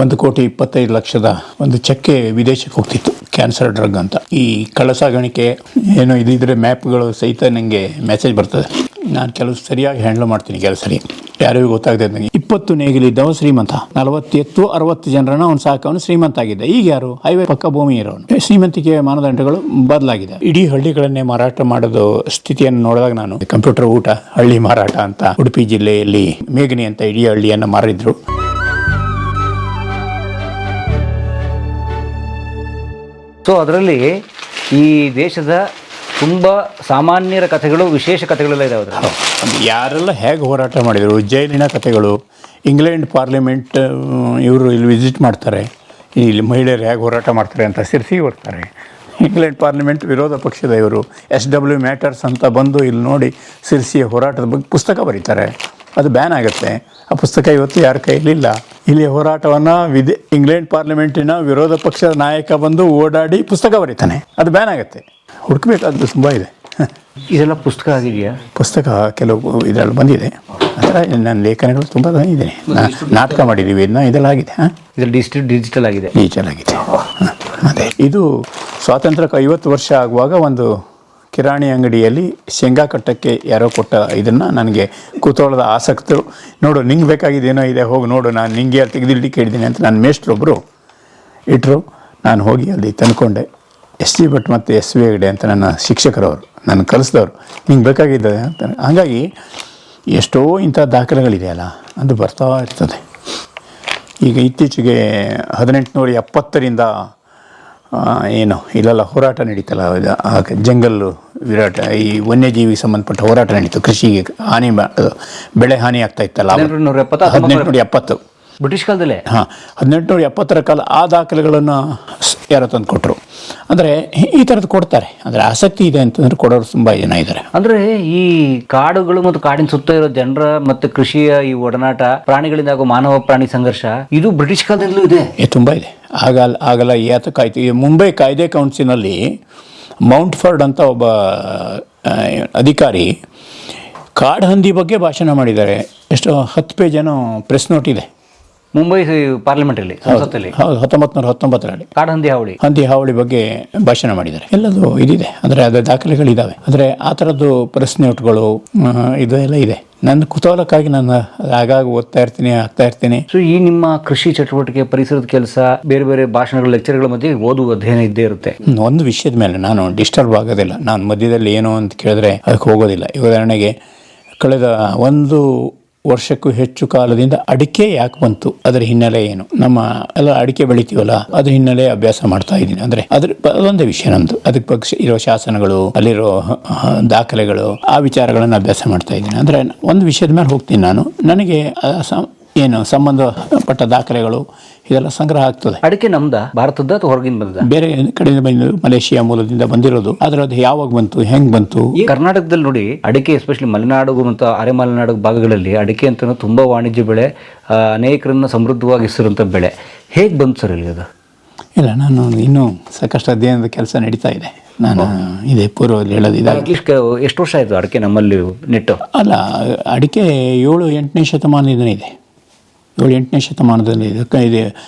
1,25,00,000 ಒಂದು ಚೆಕ್ಕೆ ವಿದೇಶಕ್ಕೆ ಹೋಗ್ತಿತ್ತು, ಕ್ಯಾನ್ಸರ್ ಡ್ರಗ್ ಅಂತ. ಈ ಕಳ್ಳಸಾಗಾಣಿಕೆ ಏನೋ ಇದಿದ್ರೆ ಮ್ಯಾಪ್ಗಳು ಸಹಿತ ನನಗೆ ಮೆಸೇಜ್ ಬರ್ತದೆ. ನಾನು ಕೆಲವು ಸರಿಯಾಗಿ ಹ್ಯಾಂಡಲ್ ಮಾಡ್ತೀನಿ. ಕೆಲವು ಸರಿ ಯಾರಿಗೂ ಗೊತ್ತಾಗದೆ ನನಗೆ. 20 ನೇಗಿಲಿದ್ದವ ಶ್ರೀಮಂತ, 40 ಎತ್ತು 60 ಜನರನ್ನ ಅವ್ನು ಸಾಕವನು ಶ್ರೀಮಂತ ಆಗಿದ್ದ. ಈಗ ಯಾರು ಹೈವೇ ಪಕ್ಕ ಭೂಮಿ ಇರೋನು. ಶ್ರೀಮಂತಿಕೆ ಮಾನದಂಡಗಳು ಬದಲಾಗಿದೆ. ಇಡೀ ಹಳ್ಳಿಗಳನ್ನೇ ಮಾರಾಟ ಮಾಡೋದು ಸ್ಥಿತಿಯನ್ನು ನೋಡಿದಾಗ ನಾನು ಕಂಪ್ಯೂಟರ್ ಊಟ ಹಳ್ಳಿ ಮಾರಾಟ ಅಂತ ಉಡುಪಿ ಜಿಲ್ಲೆಯಲ್ಲಿ ಮೇಘನಿ ಅಂತ ಇಡೀ ಹಳ್ಳಿಯನ್ನು ಮಾರಿದ್ರು. ಸೊ ಅದರಲ್ಲಿ ಈ ದೇಶದ ತುಂಬ ಸಾಮಾನ್ಯರ ಕಥೆಗಳು, ವಿಶೇಷ ಕಥೆಗಳೆಲ್ಲ ಇದಾವೆ ಅದರಲ್ಲಿ. ಯಾರೆಲ್ಲ ಹೇಗೆ ಹೋರಾಟ ಮಾಡಿದರು, ಜೈಲಿನ ಕಥೆಗಳು, ಇಂಗ್ಲೆಂಡ್ ಪಾರ್ಲಿಮೆಂಟ್ ಇವರು ಇಲ್ಲಿ ವಿಸಿಟ್ ಮಾಡ್ತಾರೆ, ಇಲ್ಲಿ ಮಹಿಳೆಯರು ಹೇಗೆ ಹೋರಾಟ ಮಾಡ್ತಾರೆ ಅಂತ ಸಿರ್ಸಿಗೆ ಬರ್ತಾರೆ. ಇಂಗ್ಲೆಂಡ್ ಪಾರ್ಲಿಮೆಂಟ್ ವಿರೋಧ ಪಕ್ಷದ ಇವರು SW ಮ್ಯಾಟರ್ಸ್ ಅಂತ ಬಂದು ಇಲ್ಲಿ ನೋಡಿ ಸಿರ್ಸಿಯ ಹೋರಾಟದ ಬಗ್ಗೆ ಪುಸ್ತಕ ಬರೀತಾರೆ. ಅದು ಬ್ಯಾನ್ ಆಗುತ್ತೆ. ಆ ಪುಸ್ತಕ ಇವತ್ತು ಯಾರ ಕೈಲಿಲ್ಲ. ಇಲ್ಲಿ ಹೋರಾಟವನ್ನು ಇಂಗ್ಲೆಂಡ್ ಪಾರ್ಲಿಮೆಂಟಿನ ವಿರೋಧ ಪಕ್ಷದ ನಾಯಕ ಬಂದು ಓಡಾಡಿ ಪುಸ್ತಕ ಬರೀತಾನೆ, ಅದು ಬ್ಯಾನ್ ಆಗುತ್ತೆ. ಹುಡುಕಬೇಕಾದ್ದು ತುಂಬ ಇದೆ. ಇದೆಲ್ಲ ಪುಸ್ತಕ ಆಗಿದೆಯಾ? ಪುಸ್ತಕ ಕೆಲವು ಇದರಲ್ಲಿ ಬಂದಿದೆ. ಆ ಥರ ನನ್ನ ಲೇಖನಗಳು ತುಂಬ ಇದೆ. ನಾಟಕ ಮಾಡಿದ್ದೀವಿ, ಇದೆಲ್ಲ ಆಗಿದೆ. ಇದರಲ್ಲಿ ಡಿಜಿಟಲ್ ಆಗಿದೆ. ಅದೇ ಇದು ಸ್ವಾತಂತ್ರ್ಯಕ್ಕೆ 50 ವರ್ಷ ಆಗುವಾಗ ಒಂದು ಕಿರಾಣಿ ಅಂಗಡಿಯಲ್ಲಿ ಶೇಂಗಾ ಕಟ್ಟಕ್ಕೆ ಯಾರೋ ಕೊಟ್ಟ ಇದನ್ನು ನನಗೆ ಕುತೂಹಲದ ಆಸಕ್ತರು, ನೋಡು ನಿಂಗೆ ಬೇಕಾಗಿದ್ದೇನೋ ಇದೆ, ಹೋಗಿ ನೋಡು, ನಾನು ನಿಂಗೆ ಅಲ್ಲಿ ತೆಗೆದಿಲ್ಲಿ ಕೇಳಿದ್ದೀನಿ ಅಂತ ನನ್ನ ಮೇಷ್ಟ್ರೊಬ್ಬರು ಇಟ್ಟರು. ನಾನು ಹೋಗಿ ಅಲ್ಲಿ ತಂದ್ಕೊಂಡೆ. SG ಭಟ್ ಮತ್ತು SV ಹೆಗ್ಡೆ ಅಂತ ನನ್ನ ಶಿಕ್ಷಕರವರು, ನನ್ನ ಕಲಿಸಿದವರು, ನಿಂಗೆ ಬೇಕಾಗಿದ್ದೆ ಅಂತ. ಹಾಗಾಗಿ ಎಷ್ಟೋ ಇಂಥ ದಾಖಲೆಗಳಿದೆಯಲ್ಲ, ಅದು ಬರ್ತಾ ಇರ್ತದೆ. ಈಗ ಇತ್ತೀಚೆಗೆ 1870ರಿಂದ ಏನು ಇಲ್ಲೆಲ್ಲ ಹೋರಾಟ ನಡೀತಲ್ಲ, ಜಂಗಲ್ಲು ವಿರಾಟ, ಈ ವನ್ಯಜೀವಿಗೆ ಸಂಬಂಧಪಟ್ಟ ಹೋರಾಟ ನಡೀತು. ಕೃಷಿಗೆ ಹಾನಿ, ಬೆಳೆ ಹಾನಿ ಆಗ್ತಾ ಇತ್ತಲ್ಲ 1870 ಬ್ರಿಟಿಷ್ ಕಾಲದಲ್ಲೇ. 1870ರ ಕಾಲ. ಆ ದಾಖಲೆಗಳನ್ನು ಯಾರೋ ತಂದು ಕೊಟ್ಟರು. ಅಂದರೆ ಈ ಥರದ್ದು ಕೊಡ್ತಾರೆ. ಅಂದರೆ ಆಸಕ್ತಿ ಇದೆ ಅಂತಂದ್ರೆ ಕೊಡೋರು ತುಂಬ ಜನ ಇದ್ದಾರೆ. ಅಂದರೆ ಈ ಕಾಡುಗಳು ಮತ್ತು ಕಾಡಿನ ಸುತ್ತ ಇರೋ ಜನರ ಮತ್ತು ಕೃಷಿಯ ಈ ಒಡನಾಟ, ಪ್ರಾಣಿಗಳಿಂದ ಆಗೋ ಮಾನವ ಪ್ರಾಣಿ ಸಂಘರ್ಷ, ಇದು ಬ್ರಿಟಿಷ್ ಕಾಲದಲ್ಲೂ ಇದೆ. ತುಂಬ ಇದೆ. ಆಗಲ್ಲ ಯಾತಕ್ಕಾಯ್ತು. ಈ ಮುಂಬೈ ಕಾಯ್ದೆ ಕೌನ್ಸಿಲ್ನಲ್ಲಿ ಮೌಂಟ್ ಫೋರ್ಡ್ ಅಂತ ಒಬ್ಬ ಅಧಿಕಾರಿ ಕಾಡು ಹಂದಿ ಬಗ್ಗೆ ಭಾಷಣ ಮಾಡಿದ್ದಾರೆ. ಎಷ್ಟು 10 ಪೇಜ್ ಪ್ರೆಸ್ ನೋಟ್ ಇದೆ ಮುಂಬೈ ಪಾರ್ಲಿಮೆಂಟಲ್ಲಿ, ಸಂಸತ್ತಲ್ಲಿ. ಹೌದು, 1919ರಲ್ಲಿ ಹಂದಿ ಹಾವಳಿ ಬಗ್ಗೆ ಭಾಷಣ ಮಾಡಿದ್ದಾರೆ. ಎಲ್ಲದು ಇದಿದೆ. ಅಂದರೆ ಅದರ ದಾಖಲೆಗಳಿದ್ದಾವೆ. ಅಂದರೆ ಆ ಥರದ್ದು ಪ್ರೆಸ್ ನೋಟ್ಗಳು ಇದೆಲ್ಲ ಇದೆ. ನನ್ನ ಕುತೂಹಲಕ್ಕಾಗಿ ನಾನು ಆಗಾಗ ಓದ್ತಾ ಇರ್ತೀನಿ. ಸೊ ಈ ನಿಮ್ಮ ಕೃಷಿ ಚಟುವಟಿಕೆ, ಪರಿಸರದ ಕೆಲಸ, ಬೇರೆ ಬೇರೆ ಭಾಷಣಗಳು, ಲೆಕ್ಚರ್ಗಳ ಮಧ್ಯೆ ಓದುವ ಅಧ್ಯಯನ ಇದ್ದೇ ಇರುತ್ತೆ. ಒಂದು ವಿಷಯದ ಮೇಲೆ ನಾನು ಡಿಸ್ಟರ್ಬ್ ಆಗೋದಿಲ್ಲ. ನಾನು ಮಧ್ಯದಲ್ಲಿ ಏನೋ ಅಂತ ಕೇಳಿದ್ರೆ ಅದಕ್ಕೆ ಹೋಗೋದಿಲ್ಲ. ಉದಾಹರಣೆಗೆ ಕಳೆದ 1 ವರ್ಷಕ್ಕೂ ಹೆಚ್ಚು ಕಾಲದಿಂದ ಅಡಿಕೆ ಯಾಕೆ ಬಂತು, ಅದರ ಹಿನ್ನೆಲೆ ಏನು, ನಮ್ಮ ಎಲ್ಲ ಅಡಿಕೆ ಬೆಳಿತೀವಲ್ಲ ಅದ್ರ ಹಿನ್ನೆಲೆ ಅಭ್ಯಾಸ ಮಾಡ್ತಾ ಇದ್ದೀನಿ. ಅಂದರೆ ಅದೊಂದೇ ವಿಷಯ ನಮ್ಮದು. ಅದಕ್ಕೆ ಬಗ್ಗೆ ಇರೋ ಶಾಸನಗಳು, ಅಲ್ಲಿರೋ ದಾಖಲೆಗಳು, ಆ ವಿಚಾರಗಳನ್ನು ಅಭ್ಯಾಸ ಮಾಡ್ತಾ ಇದ್ದೀನಿ. ಅಂದರೆ ಒಂದು ವಿಷಯದ ಮೇಲೆ ಹೋಗ್ತೀನಿ ನಾನು. ನನಗೆ ಏನು ಸಂಬಂಧಪಟ್ಟ ದಾಖಲೆಗಳು ಇದೆಲ್ಲ ಸಂಗ್ರಹ ಆಗ್ತದೆ. ಅಡಿಕೆ ನಮ್ದ, ಭಾರತದ ಅಥವಾ ಹೊರಗಿಂದ ಬಂದ? ಬೇರೆ ಕಡೆಯಿಂದ ಬಂದು ಮಲೇಷಿಯಾ ಮೂಲದಿಂದ ಬಂದಿರೋದು. ಆದರೆ ಅದು ಯಾವಾಗ ಬಂತು, ಹೆಂಗೆ ಬಂತು? ಈ ಕರ್ನಾಟಕದಲ್ಲಿ ನೋಡಿ, ಅಡಿಕೆ ಎಸ್ಪೆಷಲಿ ಮಲೆನಾಡು ಮತ್ತು ಅರೆ ಮಲೆನಾಡು ಭಾಗಗಳಲ್ಲಿ ಅಡಿಕೆ ಅಂತ ತುಂಬ ವಾಣಿಜ್ಯ ಬೆಳೆ, ಅನೇಕರನ್ನು ಸಮೃದ್ಧವಾಗಿಸಿರುವಂಥ ಬೆಳೆ. ಹೇಗೆ ಬಂತು ಸರ್ ಇಲ್ಲಿ ಅದು? ಇಲ್ಲ, ನಾನು ಇನ್ನೂ ಸಾಕಷ್ಟು ಅಧ್ಯಯನದ ಕೆಲಸ ನಡೀತಾ ಇದೆ. ನಾನು ಇದೇ ಪೂರ್ವದಲ್ಲಿ ಹೇಳೋದು ಇದೆ. ಅಟ್ಲೀಸ್ಟ್ ಎಷ್ಟು ವರ್ಷ ಆಯಿತು ಅಡಿಕೆ ನಮ್ಮಲ್ಲಿ ನೆಟ್ಟು? ಅಲ್ಲ, ಅಡಿಕೆ 7-8ನೇ ಶತಮಾನದಿಂದ ಇದೆ. 7-8ನೇ ಶತಮಾನದಲ್ಲಿ ಇದೆ.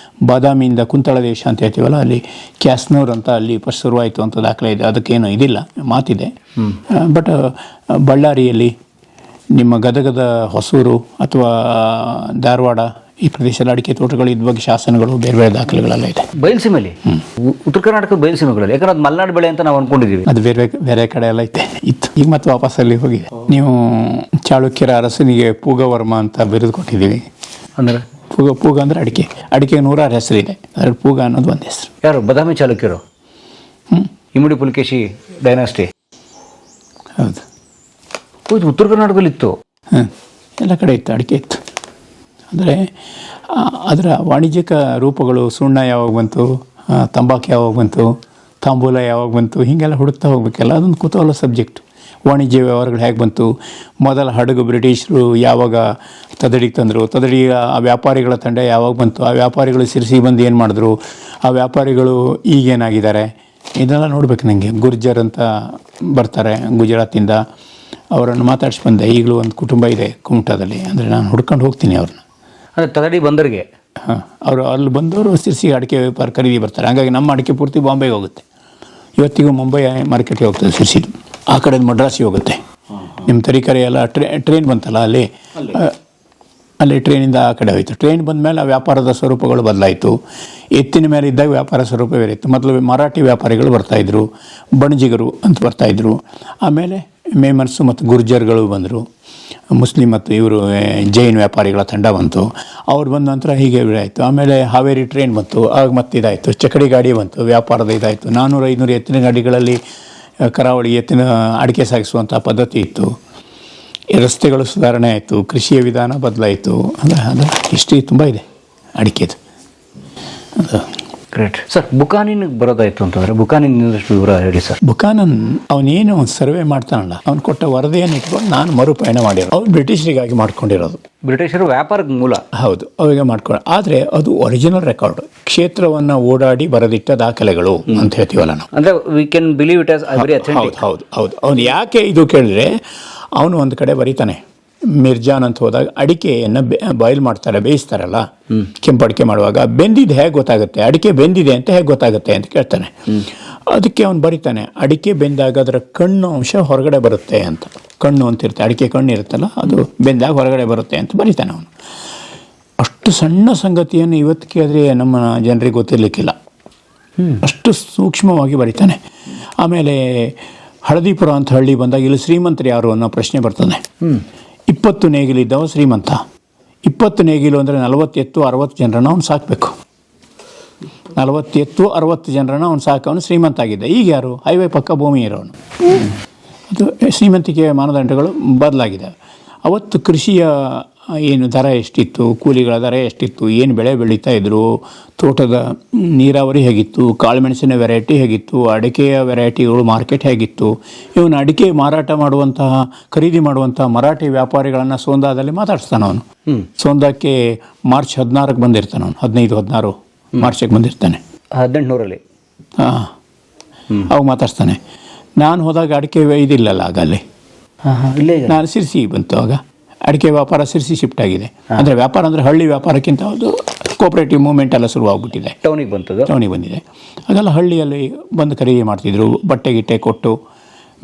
ಬಾದಾಮಿಯಿಂದ ಕುಂತಳ ದೇಶ ಅಂತ ಹೇಳ್ತೀವಲ್ಲ, ಅಲ್ಲಿ ಕ್ಯಾಸ್ನೂರ್ ಅಂತ ಅಲ್ಲಿ ಫಸ್ಟ್ ಶುರುವಾಯಿತು ಅಂತ ದಾಖಲೆ ಇದೆ. ಅದಕ್ಕೇನು ಇದಿಲ್ಲ, ಮಾತಿದೆ. ಬಟ್ ಬಳ್ಳಾರಿಯಲ್ಲಿ, ನಿಮ್ಮ ಗದಗದ ಹೊಸೂರು ಅಥವಾ ಧಾರವಾಡ ಈ ಪ್ರದೇಶದಲ್ಲಿ ಅಡಿಕೆ ತೋಟಗಳು ಇದ್ದ ಬಗ್ಗೆ ಶಾಸನಗಳು, ಬೇರೆ ಬೇರೆ ದಾಖಲೆಗಳೆಲ್ಲ ಇದೆ. ಬಯಲುಸೀಮೆಯಲ್ಲಿ, ಉತ್ತರ ಕರ್ನಾಟಕದ ಬಯಲುಸೀಮೆಗಳಲ್ಲಿ, ಯಾಕಂದ್ರೆ ಅದು ಮಲೆನಾಡು ಬೆಳೆ ಅಂತ ನಾವು ಅಂದ್ಕೊಂಡಿದ್ದೀವಿ. ಅದು ಬೇರೆ ಕಡೆ ಎಲ್ಲ ಇತ್ತು. ಈಗ ಮತ್ತೆ ವಾಪಸ್ಸಲ್ಲಿ ಹೋಗಿದೆ. ನೀವು ಚಾಳುಕ್ಯರ ಅರಸನಿಗೆ ಪೂಗವರ್ಮ ಅಂತ ಬಿರುದು ಕೊಟ್ಟಿದ್ದೀವಿ. ಅಂದರೆ ಪೂಗ ಅಂದರೆ ಅಡಿಕೆಗೆ 106 ಹೆಸರಿದೆ. ಅದ್ರಲ್ಲಿ ಪೂಗ ಅನ್ನೋದು ಒಂದು ಹೆಸರು. ಯಾರು? ಬಾದಾಮಿ ಚಾಲುಕ್ಯರು, ಇಮ್ಮಡಿ ಪುಲಿಕೇಶಿ ಡೈನಾಸ್ಟಿ. ಹೌದು, ಉತ್ತರ ಕರ್ನಾಟಕದಲ್ಲಿ ಇತ್ತು. ಎಲ್ಲ ಕಡೆ ಇತ್ತು, ಅಡಿಕೆ ಇತ್ತು. ಅಂದರೆ ಅದರ ವಾಣಿಜ್ಯಿಕ ರೂಪಗಳು, ಸುಣ್ಣ ಯಾವಾಗ ಬಂತು, ತಂಬಾಕು ಯಾವಾಗ ಬಂತು, ತಾಂಬೂಲ ಯಾವಾಗ ಬಂತು, ಹೀಗೆಲ್ಲ ಹುಡುಕ್ತಾ ಹೋಗ್ಬೇಕಲ್ಲ. ಅದೊಂದು ಕುತೂಹಲ ಸಬ್ಜೆಕ್ಟ್. ವಾಣಿಜ್ಯ ವ್ಯವಹಾರಗಳು ಹೇಗೆ ಬಂತು, ಮೊದಲ ಹಡಗು ಬ್ರಿಟಿಷರು ಯಾವಾಗ ತದಡಿಗೆ ತಂದರು, ತದಡಿ ಆ ವ್ಯಾಪಾರಿಗಳ ತಂಡ ಯಾವಾಗ ಬಂತು, ಆ ವ್ಯಾಪಾರಿಗಳು ಸಿರ್ಸಿಗೆ ಬಂದು ಏನು ಮಾಡಿದ್ರು, ಆ ವ್ಯಾಪಾರಿಗಳು ಈಗೇನಾಗಿದ್ದಾರೆ, ಇದೆಲ್ಲ ನೋಡ್ಬೇಕು. ನನಗೆ ಗುರ್ಜರ್ ಅಂತ ಬರ್ತಾರೆ ಗುಜರಾತಿಂದ, ಅವರನ್ನು ಮಾತಾಡ್ಸಿ ಬಂದೆ. ಈಗಲೂ ಒಂದು ಕುಟುಂಬ ಇದೆ ಕುಮಟಾದಲ್ಲಿ. ಅಂದರೆ ನಾನು ಹುಡ್ಕೊಂಡು ಹೋಗ್ತೀನಿ ಅವ್ರನ್ನ. ಅಂದರೆ ತದಡಿ ಬಂದರಿಗೆ ಹಾಂ, ಅವರು ಅಲ್ಲಿ ಬಂದವರು ಸಿರ್ಸಿ ಅಡಿಕೆ ವ್ಯಾಪಾರ ಖರೀದಿ ಬರ್ತಾರೆ. ಹಾಗಾಗಿ ನಮ್ಮ ಅಡಿಕೆ ಪೂರ್ತಿ ಬಾಂಬೆಗೆ ಹೋಗುತ್ತೆ. ಇವತ್ತಿಗೂ ಮುಂಬೈ ಮಾರ್ಕೆಟ್ಗೆ ಹೋಗ್ತದೆ ಸಿರ್ಸಿದು. ಆ ಕಡೆ ಮಡ್ರಾಸಿಗೆ ಹೋಗುತ್ತೆ. ನಿಮ್ಮ ತರೀಕೆರೆ ಎಲ್ಲ ಟ್ರೈನ್ ಬಂತಲ್ಲ ಅಲ್ಲಿ ಟ್ರೈನಿಂದ ಆ ಕಡೆ ಹೋಯಿತು. ಟ್ರೈನ್ ಬಂದ ಮೇಲೆ ಆ ವ್ಯಾಪಾರದ ಸ್ವರೂಪಗಳು ಬದಲಾಯಿತು. ಎತ್ತಿನ ಮೇಲೆ ಇದ್ದಾಗ ವ್ಯಾಪಾರ ಸ್ವರೂಪ ಬೇರೆ ಇತ್ತು. ಮೊದಲು ಮರಾಠಿ ವ್ಯಾಪಾರಿಗಳು ಬರ್ತಾಯಿದ್ರು, ಬಣಜಿಗರು ಅಂತ ಬರ್ತಾಯಿದ್ರು. ಆಮೇಲೆ ಮೇಮನ್ಸು ಮತ್ತು ಗುರ್ಜರ್ಗಳು ಬಂದರು, ಮುಸ್ಲಿಂ ಮತ್ತು ಇವರು ಜೈನ್ ವ್ಯಾಪಾರಿಗಳ ತಂಡ ಬಂತು. ಅವ್ರು ಬಂದ ನಂತರ ಹೀಗೆ ಆಯಿತು. ಆಮೇಲೆ ಹಾವೇರಿ ಟ್ರೈನ್ ಬಂತು, ಆಗ ಮತ್ತೆ ಇದಾಯಿತು. ಚಕಡಿ ಗಾಡಿ ಬಂತು, ವ್ಯಾಪಾರದ ಇದಾಯಿತು. 400-500 ಎತ್ತಿನ ಗಾಡಿಗಳಲ್ಲಿ ಕರಾವಳಿ ಎತ್ತಿನ ಅಡಿಕೆ ಸಾಗಿಸುವಂಥ ಪದ್ಧತಿ ಇತ್ತು. ರಸ್ತೆಗಳು ಸುಧಾರಣೆ ಆಯಿತು, ಕೃಷಿಯ ವಿಧಾನ ಬದಲಾಯಿತು. ಅದು ಹಿಸ್ಟ್ರಿ ತುಂಬ ಇದೆ ಅಡಿಕೆದು. ಅದು ಗ್ರೇಟ್ ಸರ್. ಬುಕಾನಿನ್ಗೆ ಬರೋದಾಯಿತು ಅಂತಂದರೆ ಬುಕಾನಿನ್ ಇನ್ನಷ್ಟು ವಿವರ ಹೇಳಿ ಸರ್. ಬುಕಾನನ್ ಅವನೇನು ಸರ್ವೆ ಮಾಡ್ತಾನಲ್ಲ, ಅವ್ನು ಕೊಟ್ಟ ವರದಿಯನ್ನು ಇಟ್ಕೊಂಡು ನಾನು ಮರುಪಯಣ ಮಾಡಿರೋದು. ಅವ್ನು ಬ್ರಿಟಿಷರಿಗಾಗಿ ಮಾಡ್ಕೊಂಡಿರೋದು. ಬ್ರಿಟಿಷರು ವ್ಯಾಪಾರದ ಮೂಲ. ಹೌದು, ಅವಾಗ ಮಾಡ್ಕೊಂಡು. ಆದರೆ ಅದು ಒರಿಜಿನಲ್ ರೆಕಾರ್ಡ್, ಕ್ಷೇತ್ರವನ್ನು ಓಡಾಡಿ ಬರೆದಿಟ್ಟ ದಾಖಲೆಗಳು ಅಂತ ಹೇಳ್ತೀವಲ್ಲ ನಾವು. ಅಂದರೆ we can believe it as very authentic. ಹೌದು. ಅವನು ಯಾಕೆ ಇದು ಕೇಳಿದ್ರೆ, ಅವನು ಒಂದು ಕಡೆ ಬರೀತಾನೆ, ಮಿರ್ಜಾನ್ ಅಂತ ಹೋದಾಗ ಅಡಿಕೆಯನ್ನು ಬಾಯ್ಲ್ ಮಾಡ್ತಾರೆ, ಬೇಯಿಸ್ತಾರಲ್ಲ, ಕೆಂಪು ಅಡಿಕೆ ಮಾಡುವಾಗ ಬೆಂದಿದ್ದು ಹೇಗೆ ಗೊತ್ತಾಗುತ್ತೆ, ಅಡಿಕೆ ಬೆಂದಿದೆ ಅಂತ ಹೇಗೆ ಗೊತ್ತಾಗುತ್ತೆ ಅಂತ ಕೇಳ್ತಾನೆ. ಅದಕ್ಕೆ ಅವನು ಬರೀತಾನೆ, ಅಡಿಕೆ ಬೆಂದಾಗ ಅದರ ಕಣ್ಣು ಅಂಶ ಹೊರಗಡೆ ಬರುತ್ತೆ ಅಂತ. ಕಣ್ಣು ಅಂತಿರುತ್ತೆ, ಅಡಿಕೆ ಕಣ್ಣು ಇರುತ್ತಲ್ಲ, ಅದು ಬೆಂದಾಗ ಹೊರಗಡೆ ಬರುತ್ತೆ ಅಂತ ಬರೀತಾನೆ ಅವನು. ಅಷ್ಟು ಸಣ್ಣ ಸಂಗತಿಯನ್ನು ಇವತ್ತು ಕೇಳಿದ್ರೆ ನಮ್ಮ ಜನರಿಗೆ ಗೊತ್ತಿರಲಿಕ್ಕಿಲ್ಲ, ಅಷ್ಟು ಸೂಕ್ಷ್ಮವಾಗಿ ಬರೀತಾನೆ. ಆಮೇಲೆ ಹಳದಿಪುರ ಅಂತ ಹಳ್ಳಿ ಬಂದಾಗ ಇಲ್ಲಿ ಶ್ರೀಮಂತರು ಯಾರು ಅನ್ನೋ ಪ್ರಶ್ನೆ ಬರ್ತದೆ. 20 ನೇಗಿಲಿದ್ದವ ಶ್ರೀಮಂತ. 20 ನೇಗಿಲು ಅಂದರೆ 40 ಎತ್ತು 60 ಜನರನ್ನು ಅವ್ನು ಸಾಕಬೇಕು. 40 ಎತ್ತು 60 ಜನರನ್ನು ಅವ್ನು ಸಾಕವನು ಶ್ರೀಮಂತ ಆಗಿದ್ದ. ಈಗ ಯಾರು? ಹೈವೇ ಪಕ್ಕ ಭೂಮಿ ಇರೋನು. ಅದು ಶ್ರೀಮಂತಿಕೆಯ ಮಾನದಂಡಗಳು ಬದಲಾಗಿದೆ. ಅವತ್ತು ಕೃಷಿಯ ಏನು ದರ ಎಷ್ಟಿತ್ತು, ಕೂಲಿಗಳ ದರ ಎಷ್ಟಿತ್ತು, ಏನು ಬೆಳೆ ಬೆಳೀತಾ ಇದ್ದರು, ತೋಟದ ನೀರಾವರಿ ಹೇಗಿತ್ತು, ಕಾಳುಮೆಣಸಿನ ವೆರೈಟಿ ಹೇಗಿತ್ತು, ಅಡಿಕೆಯ ವೆರೈಟಿಗಳು ಮಾರ್ಕೆಟ್ ಹೇಗಿತ್ತು, ಇವನು ಅಡಿಕೆ ಮಾರಾಟ ಮಾಡುವಂತಹ ಖರೀದಿ ಮಾಡುವಂತಹ ಮರಾಠಿ ವ್ಯಾಪಾರಿಗಳನ್ನು ಸೋಂದಾದಲ್ಲಿ ಮಾತಾಡಿಸ್ತಾನೆ ಅವನು. ಸೋಂದಾಕ್ಕೆ ಮಾರ್ಚ್ 16ಕ್ಕೆ ಬಂದಿರ್ತಾನೆ ಅವನು. 15-16 ಮಾರ್ಚಿಗೆ ಬಂದಿರ್ತಾನೆ, 1800ರಲ್ಲಿ. ಅವಾಗ ಮಾತಾಡ್ತಾನೆ. ನಾನು ಹೋದಾಗ ಅಡಿಕೆ ಇದಿಲ್ಲಲ್ಲ ಆಗ ಅಲ್ಲಿ, ನಾನು ಸಿರ್ಸಿ ಬಂತು. ಆಗ ಅಡಿಕೆ ವ್ಯಾಪಾರ ಸಿರ್ಸಿ ಶಿಫ್ಟ್ ಆಗಿದೆ. ಅಂದರೆ ವ್ಯಾಪಾರ ಅಂದರೆ ಹಳ್ಳಿ ವ್ಯಾಪಾರಕ್ಕಿಂತ ಅದು ಕೋಆಪರೇಟಿವ್ ಮೂವ್ಮೆಂಟ್ ಎಲ್ಲ ಶುರುವಾಗ್ಬಿಟ್ಟಿದೆ. ಟೌನಿಗೆ ಬಂದಿದೆ. ಅದೆಲ್ಲ ಹಳ್ಳಿಯಲ್ಲಿ ಬಂದು ಖರೀದಿ ಮಾಡ್ತಿದ್ರು. ಬಟ್ಟೆ ಗಿಟ್ಟೆ ಕೊಟ್ಟು,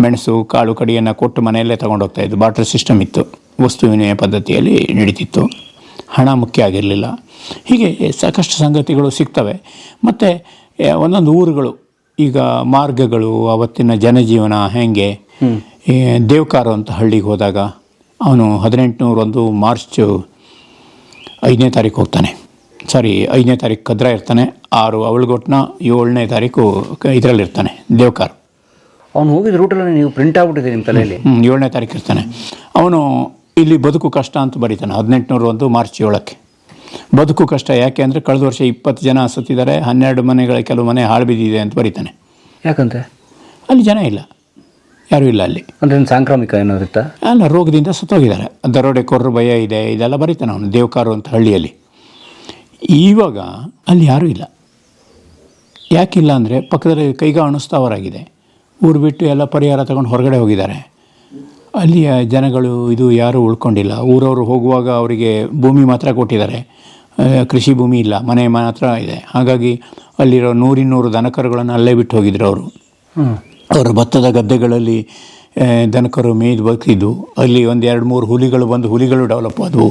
ಮೆಣಸು ಕಾಳು ಕಡಿಯನ್ನು ಕೊಟ್ಟು ಮನೆಯಲ್ಲೇ ತೊಗೊಂಡೋಗ್ತಾಯಿದ್ರು. ಬಾರ್ಟರ್ ಸಿಸ್ಟಮ್ ಇತ್ತು, ವಸ್ತು ವಿನಿಮಯ ಪದ್ಧತಿಯಲ್ಲಿ ನಡೀತಿತ್ತು. ಹಣ ಮುಖ್ಯ ಆಗಿರಲಿಲ್ಲ. ಹೀಗೆ ಸಾಕಷ್ಟು ಸಂಗತಿಗಳು ಸಿಗ್ತವೆ. ಮತ್ತು ಒಂದೊಂದು ಊರುಗಳು, ಈಗ ಮಾರ್ಗಗಳು, ಅವತ್ತಿನ ಜನಜೀವನ ಹೇಗೆ. ದೇವಕಾರ ಅಂತ ಹಳ್ಳಿಗೆ ಹೋದಾಗ ಅವನು 1801 ಮಾರ್ಚ್ 5ನೇ ತಾರೀಕು ಹೋಗ್ತಾನೆ. 5ನೇ ತಾರೀಕು ಕದ್ರಾ ಇರ್ತಾನೆ. 6 ಅವಳಗೊಟ್ಟನ 7ನೇ ತಾರೀಕು ಇದರಲ್ಲಿರ್ತಾನೆ ದೇವಕಾರ. ಅವನು ಹೋಗಿದ್ದ ರೂಟಲ್ಲಿ ನೀವು ಪ್ರಿಂಟ್ ಆಗ್ಬಿಟ್ಟಿದೆ ನಿಮ್ಮ ತಲೆಯಲ್ಲಿ. 7ನೇ ತಾರೀಕು ಇರ್ತಾನೆ ಅವನು. ಇಲ್ಲಿ ಬದುಕು ಕಷ್ಟ ಅಂತ ಬರೀತಾನೆ 1801 ಮಾರ್ಚ್ 7ಕ್ಕೆ. ಬದುಕು ಕಷ್ಟ ಯಾಕೆ ಅಂದರೆ ಕಳೆದ ವರ್ಷ 20 ಜನ ಸತ್ತಿದ್ದಾರೆ, 12 ಮನೆಗಳ ಕೆಲವು ಮನೆ ಹಾಳು ಬಿದ್ದಿದೆ ಅಂತ ಬರೀತಾನೆ. ಯಾಕಂತೆ? ಅಲ್ಲಿ ಜನ ಇಲ್ಲ, ಯಾರೂ ಇಲ್ಲ ಅಲ್ಲಿ. ಅಂದರೆ ಸಾಂಕ್ರಾಮಿಕ ಏನಾದ್ರು ಇತ್ತಾ? ಅಲ್ಲ, ರೋಗದಿಂದ ಸತ್ತೋಗಿದ್ದಾರೆ, ದರೋಡೆಕೋರರು ಭಯ ಇದೆ, ಇದೆಲ್ಲ ಬರೀತಾನೆ ಅವನು ದೇವಕಾರು ಅಂತ ಹಳ್ಳಿಯಲ್ಲಿ. ಇವಾಗ ಅಲ್ಲಿ ಯಾರೂ ಇಲ್ಲ. ಯಾಕಿಲ್ಲ ಅಂದರೆ ಪಕ್ಕದಲ್ಲಿ ಕೈಗಾ ಅಣಿಸ್ತಾವರಾಗಿದೆ. ಊರು ಬಿಟ್ಟು ಎಲ್ಲ ಪರಿಹಾರ ತಗೊಂಡು ಹೊರಗಡೆ ಹೋಗಿದ್ದಾರೆ. ಅಲ್ಲಿಯ ಜನಗಳು ಇದು ಯಾರೂ ಉಳ್ಕೊಂಡಿಲ್ಲ. ಊರವರು ಹೋಗುವಾಗ ಅವರಿಗೆ ಭೂಮಿ ಮಾತ್ರ ಕೊಟ್ಟಿದ್ದಾರೆ, ಕೃಷಿ ಭೂಮಿ ಇಲ್ಲ, ಮನೆ ಮಾತ್ರ ಇದೆ. ಹಾಗಾಗಿ ಅಲ್ಲಿರೋ 100-200 ದನಕರುಗಳನ್ನು ಅಲ್ಲೇ ಬಿಟ್ಟು ಹೋಗಿದ್ರು ಅವರು. ಅವರ ಭತ್ತದ ಗದ್ದೆಗಳಲ್ಲಿ ದನಕರು ಮೇಯ್ದು ಬದುಕಿದ್ದು. ಅಲ್ಲಿ 1-2-3 ಹುಲಿಗಳು ಬಂದು ಹುಲಿಗಳು ಡೆವಲಪ್ ಆದವು.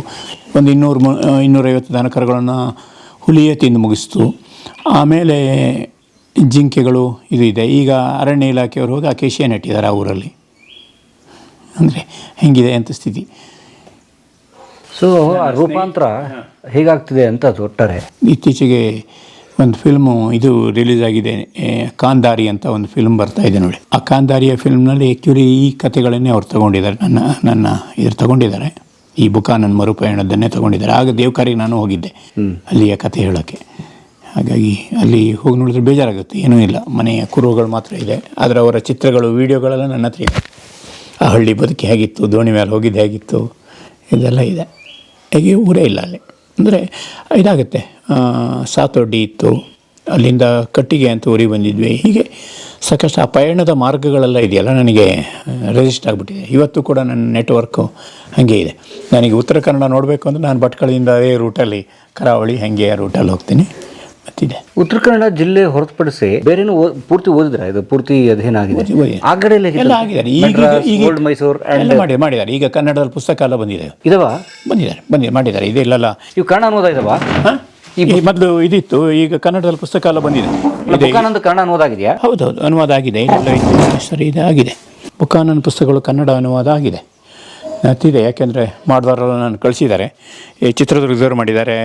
ಒಂದು 200-250 ದನಕರುಗಳನ್ನು ಹುಲಿಯೇ ತಿಂದು ಮುಗಿಸ್ತು. ಆಮೇಲೆ ಜಿಂಕೆಗಳು ಇದು ಇದೆ. ಈಗ ಅರಣ್ಯ ಇಲಾಖೆಯವರು ಹೋಗಿ ಅಕೇಶಿಯಾ ನೆಟ್ಟಿದ್ದಾರೆ ಆ ಊರಲ್ಲಿ. ಅಂದರೆ ಹೆಂಗಿದೆ ಅಂತ ಸ್ಥಿತಿ. ಸೊ ಆ ರೂಪಾಂತರ ಹೇಗಾಗ್ತಿದೆ ಅಂತ ಅದು ಒಟ್ಟಾರೆ. ಇತ್ತೀಚೆಗೆ ಒಂದು ಫಿಲ್ಮು ಇದು ರಿಲೀಸ್ ಆಗಿದೆ, ಕಾಂದಾರಿ ಅಂತ ಒಂದು ಫಿಲ್ಮ್ ಬರ್ತಾ ಇದೆ ನೋಡಿ. ಆ ಕಾಂದಾರಿಯ ಫಿಲ್ಮ್ನಲ್ಲಿ ಆ್ಯಕ್ಚುಲಿ ಈ ಕಥೆಗಳನ್ನೇ ಅವ್ರು ತೊಗೊಂಡಿದ್ದಾರೆ. ನನ್ನ ಇದ್ರ ತೊಗೊಂಡಿದ್ದಾರೆ, ಈ ಬುಕಾನನ್ ಮರುಪಯಣದನ್ನೇ ತೊಗೊಂಡಿದ್ದಾರೆ. ಆಗ ದೇವಕಾರಿಗೆ ನಾನು ಹೋಗಿದ್ದೆ ಅಲ್ಲಿಯ ಕಥೆ ಹೇಳೋಕ್ಕೆ. ಹಾಗಾಗಿ ಅಲ್ಲಿ ಹೋಗಿ ನೋಡಿದ್ರೆ ಬೇಜಾರಾಗುತ್ತೆ. ಏನೂ ಇಲ್ಲ, ಮನೆಯ ಕುರುಹುಗಳು ಮಾತ್ರ ಇದೆ. ಆದರೆ ಅವರ ಚಿತ್ರಗಳು, ವೀಡಿಯೋಗಳೆಲ್ಲ ನನ್ನ ಹತ್ರ ಇದೆ. ಆ ಹಳ್ಳಿ ಬದುಕಿ ಹೇಗಿತ್ತು, ದೋಣಿ ಮೇಲೆ ಹೋಗಿದ್ದು ಹೇಗಿತ್ತು, ಇದೆಲ್ಲ ಇದೆ. ಹೇಗೆ ಊರೇ ಇಲ್ಲ ಅಲ್ಲಿ. ಅಂದರೆ ಇದಾಗುತ್ತೆ. ಸಾತೊಡ್ಡಿ ಇತ್ತು, ಅಲ್ಲಿಂದ ಕಟ್ಟಿಗೆ ಅಂತ ಊರಿಗೆ ಬಂದಿದ್ವಿ. ಹೀಗೆ ಸಾಕಷ್ಟು ಆ ಪಯಣದ ಮಾರ್ಗಗಳೆಲ್ಲ ಇದೆಯಲ್ಲ ನನಗೆ ರಿಜಿಸ್ಟರ್ ಆಗಿಬಿಟ್ಟಿದೆ. ಇವತ್ತು ಕೂಡ ನನ್ನ ನೆಟ್ವರ್ಕು ಹಾಗೆ ಇದೆ. ನನಗೆ ಉತ್ತರ ಕನ್ನಡ ನೋಡಬೇಕು ಅಂದರೆ ನಾನು ಭಟ್ಕಳದಿಂದ ಅದೇ ರೂಟಲ್ಲಿ ಕರಾವಳಿ ಹಾಗೆ ರೂಟಲ್ಲಿ ಹೋಗ್ತೀನಿ. ಮತ್ತಿದೆ ಉತ್ತರ ಕನ್ನಡ ಜಿಲ್ಲೆ ಹೊರತುಪಡಿಸಿ ಬೇರೆನೂ ಪೂರ್ತಿ ಓದಿದ್ರೆ ಇದು ಪೂರ್ತಿ ಅಧ್ಯಯನ ಆಗಿದೆ ಆ ಕಡೆ ಎಲ್ಲ ಆಗಿದ್ದಾರೆ. ಈಗ ಮೈಸೂರು ಎಲ್ಲ ಮಾಡಿದ್ದಾರೆ. ಈಗ ಕನ್ನಡದಲ್ಲಿ ಪುಸ್ತಕ ಎಲ್ಲ ಬಂದಿದೆ, ಇದಾವ ಮಾಡಿದ್ದಾರೆ. ಇದೆ ಇಲ್ಲಲ್ಲ, ಇವು ಕನ್ನಡ ಅನುವಾದ ಇದಾವ? ಮೊದಲು ಇದಿತ್ತು, ಈಗ ಕನ್ನಡದಲ್ಲಿ ಪುಸ್ತಕ ಎಲ್ಲ ಬಂದಿದೆ. ಬುಕಾನಂದ ಕನ್ನಡ ಅನುವಾದ ಆಗಿದೆಯಾ? ಹೌದೌದು, ಅನುವಾದ ಆಗಿದೆ. ಇಲ್ಲೆಲ್ಲ ಇತ್ತು ಸರಿ, ಇದೆ ಆಗಿದೆ. ಬುಕಾನನ್ ಪುಸ್ತಕಗಳು ಕನ್ನಡ ಅನುವಾದ ಆಗಿದೆ. ಮತ್ತಿದೆ, ಯಾಕೆಂದರೆ ಮಾಡಿದವರೆಲ್ಲ ನಾನು ಕಳಿಸಿದ್ದಾರೆ. ಈ ಚಿತ್ರದುರ್ಗದವರು ಮಾಡಿದ್ದಾರೆ,